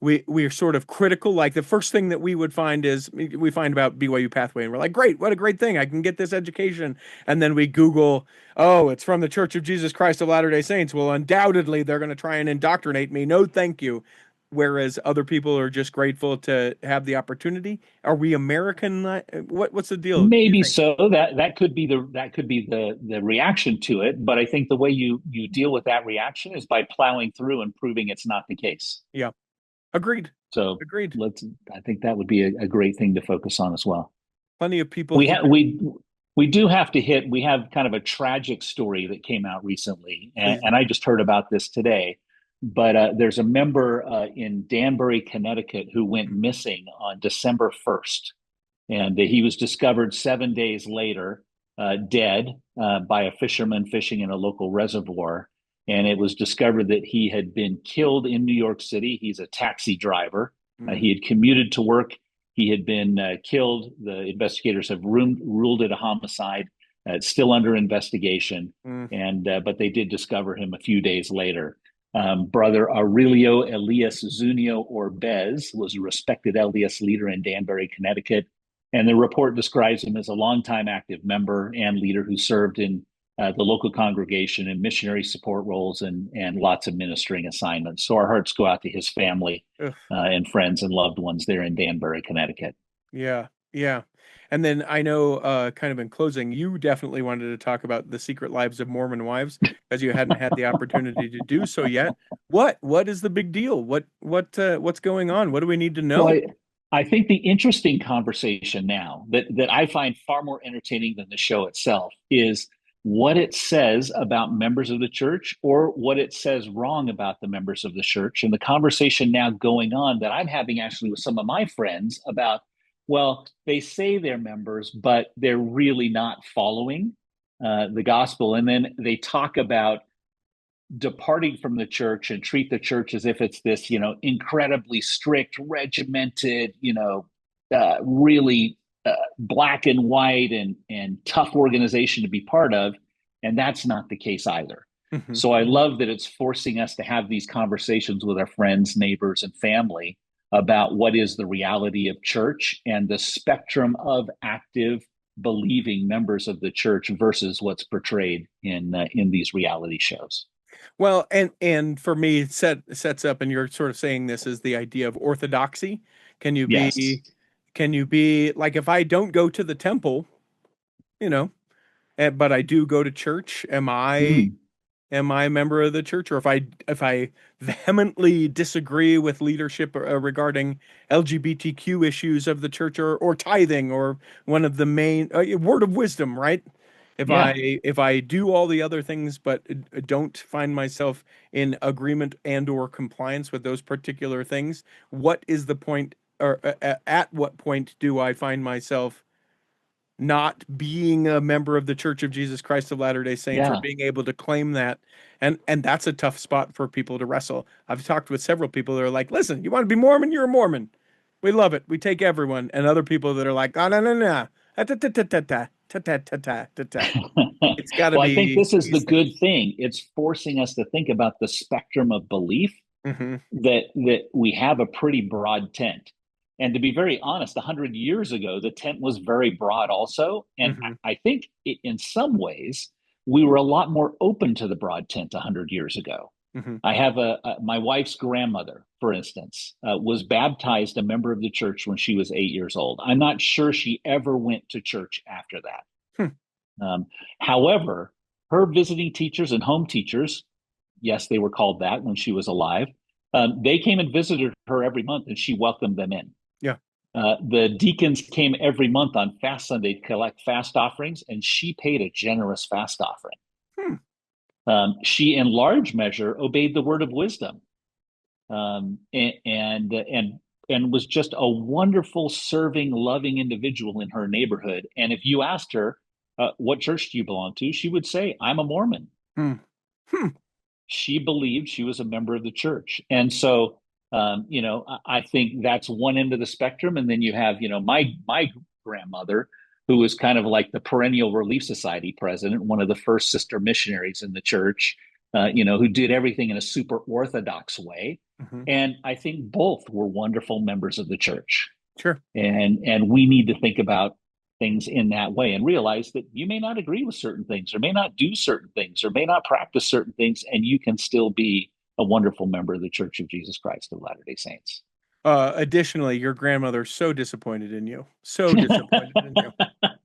we're sort of critical? Like the first thing that we would find is we find about BYU pathway and we're like, great, what a great thing, I can get this education. And then we Google, oh, it's from the Church of Jesus Christ of Latter-day Saints. Well, undoubtedly they're going to try and indoctrinate me. No thank you. Whereas other people are just grateful to have the opportunity. Are we American? What's the deal, do you Maybe think? so. That could be the reaction to it. But I think the way you deal with that reaction is by plowing through and proving it's not the case. Yeah, agreed. So Agreed. let's. I think that would be a great thing to focus on as well. Plenty of people We here. have we do have to hit. We have kind of a tragic story that came out recently, Please. and I just heard about this today. But there's a member in Danbury, Connecticut, who went missing on December 1st, and he was discovered 7 days later, dead by a fisherman fishing in a local reservoir. And it was discovered that he had been killed in New York City. He's a taxi driver. Mm. He had commuted to work. He had been killed. The investigators have ruled it a homicide. It's still under investigation, but they did discover him a few days later. Brother Aurelio Elias Zunio Orbez was a respected LDS leader in Danbury, Connecticut, and the report describes him as a longtime active member and leader who served in the local congregation in missionary support roles and lots of ministering assignments. So our hearts go out to his family and friends and loved ones there in Danbury, Connecticut. Yeah, yeah. And then I know, kind of in closing, you definitely wanted to talk about the secret lives of Mormon wives because you hadn't had the opportunity to do so yet. What is the big deal? What's going on? What do we need to know? Well, I think the interesting conversation now that I find far more entertaining than the show itself is what it says about members of the church or what it says wrong about the members of the church. And the conversation now going on that I'm having actually with some of my friends about, well, they say they're members, but they're really not following the gospel. And then they talk about departing from the church and treat the church as if it's this, incredibly strict, regimented, really black and white and tough organization to be part of. And that's not the case either. Mm-hmm. So I love that it's forcing us to have these conversations with our friends, neighbors, and family about what is the reality of church and the spectrum of active believing members of the church versus what's portrayed in these reality shows. Well, and for me, it sets up, and you're sort of saying this is the idea of orthodoxy. Can you be like, if I don't go to the temple, but I do go to church, am I a member of the church? Or if I vehemently disagree with leadership regarding LGBTQ issues of the church or tithing or one of the main word of wisdom, right? If I do all the other things but don't find myself in agreement and or compliance with those particular things, what is the point, or at what point do I find myself not being a member of the Church of Jesus Christ of Latter-day Saints or being able to claim that? And that's a tough spot for people to wrestle. I've talked with several people that are like, listen, you want to be Mormon? You're a Mormon. We love it. We take everyone. And other people that are like, oh, no. It's got to well, be. I think this is the good thing. It's forcing us to think about the spectrum of belief, that we have a pretty broad tent. And to be very honest, 100 years ago, the tent was very broad also. And I think in some ways, we were a lot more open to the broad tent 100 years ago. I have my wife's grandmother, for instance, was baptized a member of the church when she was 8 years old. I'm not sure she ever went to church after that. However, her visiting teachers and home teachers, yes, they were called that when she was alive, they came and visited her every month and she welcomed them in. Yeah. The deacons came every month on Fast Sunday to collect fast offerings, and she paid a generous fast offering. She, in large measure, obeyed the word of wisdom, and was just a wonderful, serving, loving individual in her neighborhood. And if you asked her, what church do you belong to? She would say, I'm a Mormon. She believed she was a member of the church. And so, I think that's one end of the spectrum. And then you have, my grandmother, who was kind of like the Perennial Relief Society president, one of the first sister missionaries in the church, who did everything in a super orthodox way. And I think both were wonderful members of the church. Sure. And we need to think about things in that way and realize that you may not agree with certain things or may not do certain things or may not practice certain things, and you can still be a wonderful member of the Church of Jesus Christ of Latter-day Saints. Additionally, your grandmother's so disappointed in you. So disappointed in you.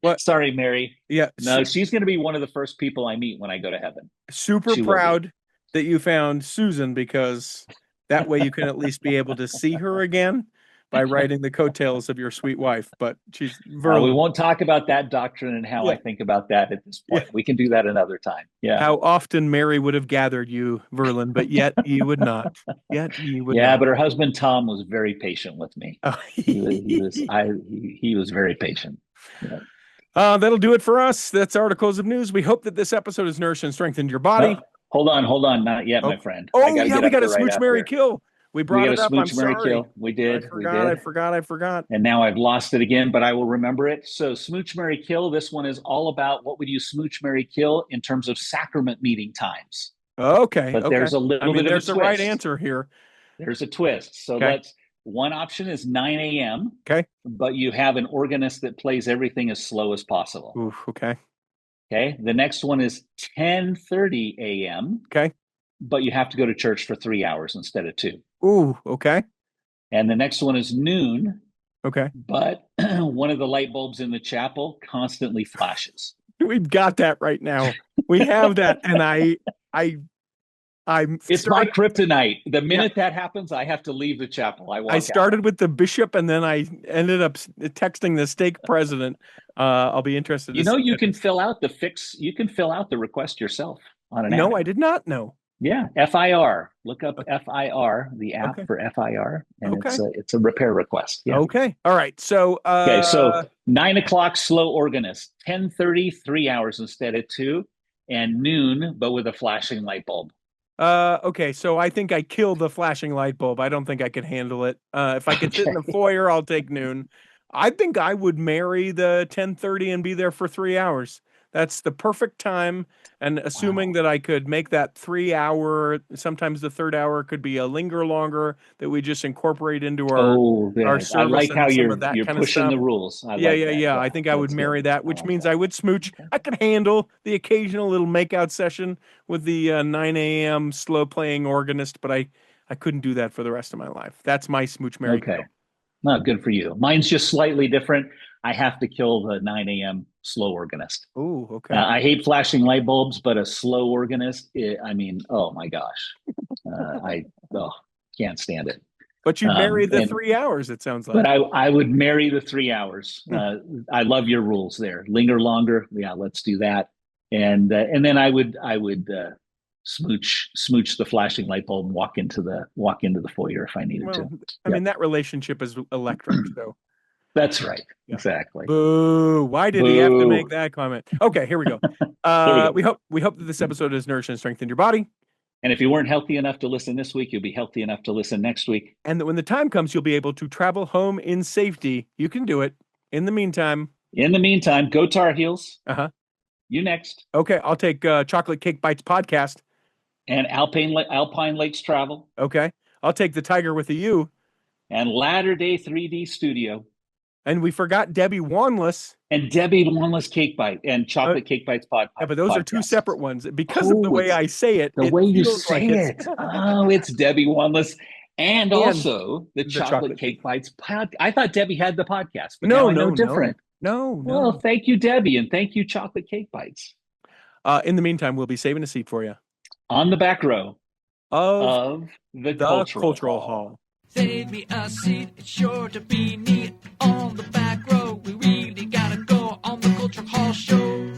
What? Sorry, Mary. Yeah. No, she's going to be one of the first people I meet when I go to heaven. Super proud that you found Susan, because that way you can at least be able to see her again by riding the coattails of your sweet wife. But she's we won't talk about that doctrine and how I think about that at this point. We can do that another time. Yeah. How often Mary would have gathered you, Verlin, but yet you would not. Yet you would not. Yeah, but her husband Tom was very patient with me. Oh. he was very patient. Yeah. That'll do it for us. That's Articles of News. We hope that this episode has nourished and strengthened your body. Hold on. Not yet, my friend. Oh, we got a Smooch, Mary, Kill. We brought got it a up. I'm smooch, Mary sorry. kill. We did. I forgot. And now I've lost it again, but I will remember it. So smooch, Mary kill. This one is all about what would you smooch, Mary kill in terms of sacrament meeting times. Okay. But there's a little bit of a twist. There's a right answer here. There's a twist. So one option is 9 a.m. Okay. But you have an organist that plays everything as slow as possible. Ooh, okay. Okay. The next one is 10:30 a.m. Okay. But you have to go to church for 3 hours instead of 2. Ooh, okay. And the next one is noon. Okay. But one of the light bulbs in the chapel constantly flashes. We've got that right now. We have that. And it's my kryptonite. The minute that happens, I have to leave the chapel. I started out. with the bishop, and then I ended up texting the stake president. I'll be interested. You can fill out the request yourself on an app. No, I did not know. Yeah, FIR. Look up FIR, the app for FIR, and it's a repair request. Yeah. Okay. All right. So so 9 o'clock slow organist, 10:30 3 hours instead of 2, and noon but with a flashing light bulb. Okay, so I think I killed the flashing light bulb. I don't think I could handle it. If I could sit in the foyer, I'll take noon. I think I would marry the 10:30 and be there for 3 hours. That's the perfect time. And assuming that I could make that 3 hour, sometimes the third hour could be a linger longer that we just incorporate into our service. I like how you're kind pushing the rules. Yeah. I think I would marry that, which means I would smooch. Okay. I could handle the occasional little makeout session with the 9 a.m. slow playing organist, but I couldn't do that for the rest of my life. That's my smooch, Mary. Okay. Not good for you. Mine's just slightly different. I have to kill the 9 a.m. slow organist. Oh, okay. I hate flashing light bulbs, but a slow organist, oh my gosh. I can't stand it. But you marry the 3 hours, it sounds like. But I would marry the 3 hours. I love your rules there. Linger longer. Yeah, let's do that. And then I would smooch the flashing light bulb and walk into the foyer if I needed to. I mean, that relationship is electric, so. That's right. Yeah. Exactly. Boo. Why did he have to make that comment? Okay, here we go. We hope that this episode has nourished and strengthened your body. And if you weren't healthy enough to listen this week, you'll be healthy enough to listen next week. And that when the time comes, you'll be able to travel home in safety. You can do it. In the meantime, go Tar Heels. You next. Okay, I'll take Chocolate Cake Bites podcast. And Alpine Lakes Travel. Okay, I'll take the Tiger with a U. And Latter Day 3D Studio. And we forgot Debbie Wanless. And Debbie Wanless Cake Bite and Chocolate Cake Bites podcast. Yeah, but those are two separate ones. Because of the way I say it. The way you say it. Oh, it's Debbie Wanless. And also the Chocolate Cake Bites podcast. I thought Debbie had the podcast. But no, different. No. Well, thank you, Debbie. And thank you, Chocolate Cake Bites. In the meantime, we'll be saving a seat for you. On the back row of the Cultural Hall. Save me a seat, it's sure to be neat. On the back row, we really gotta go on the Cultural Hall show.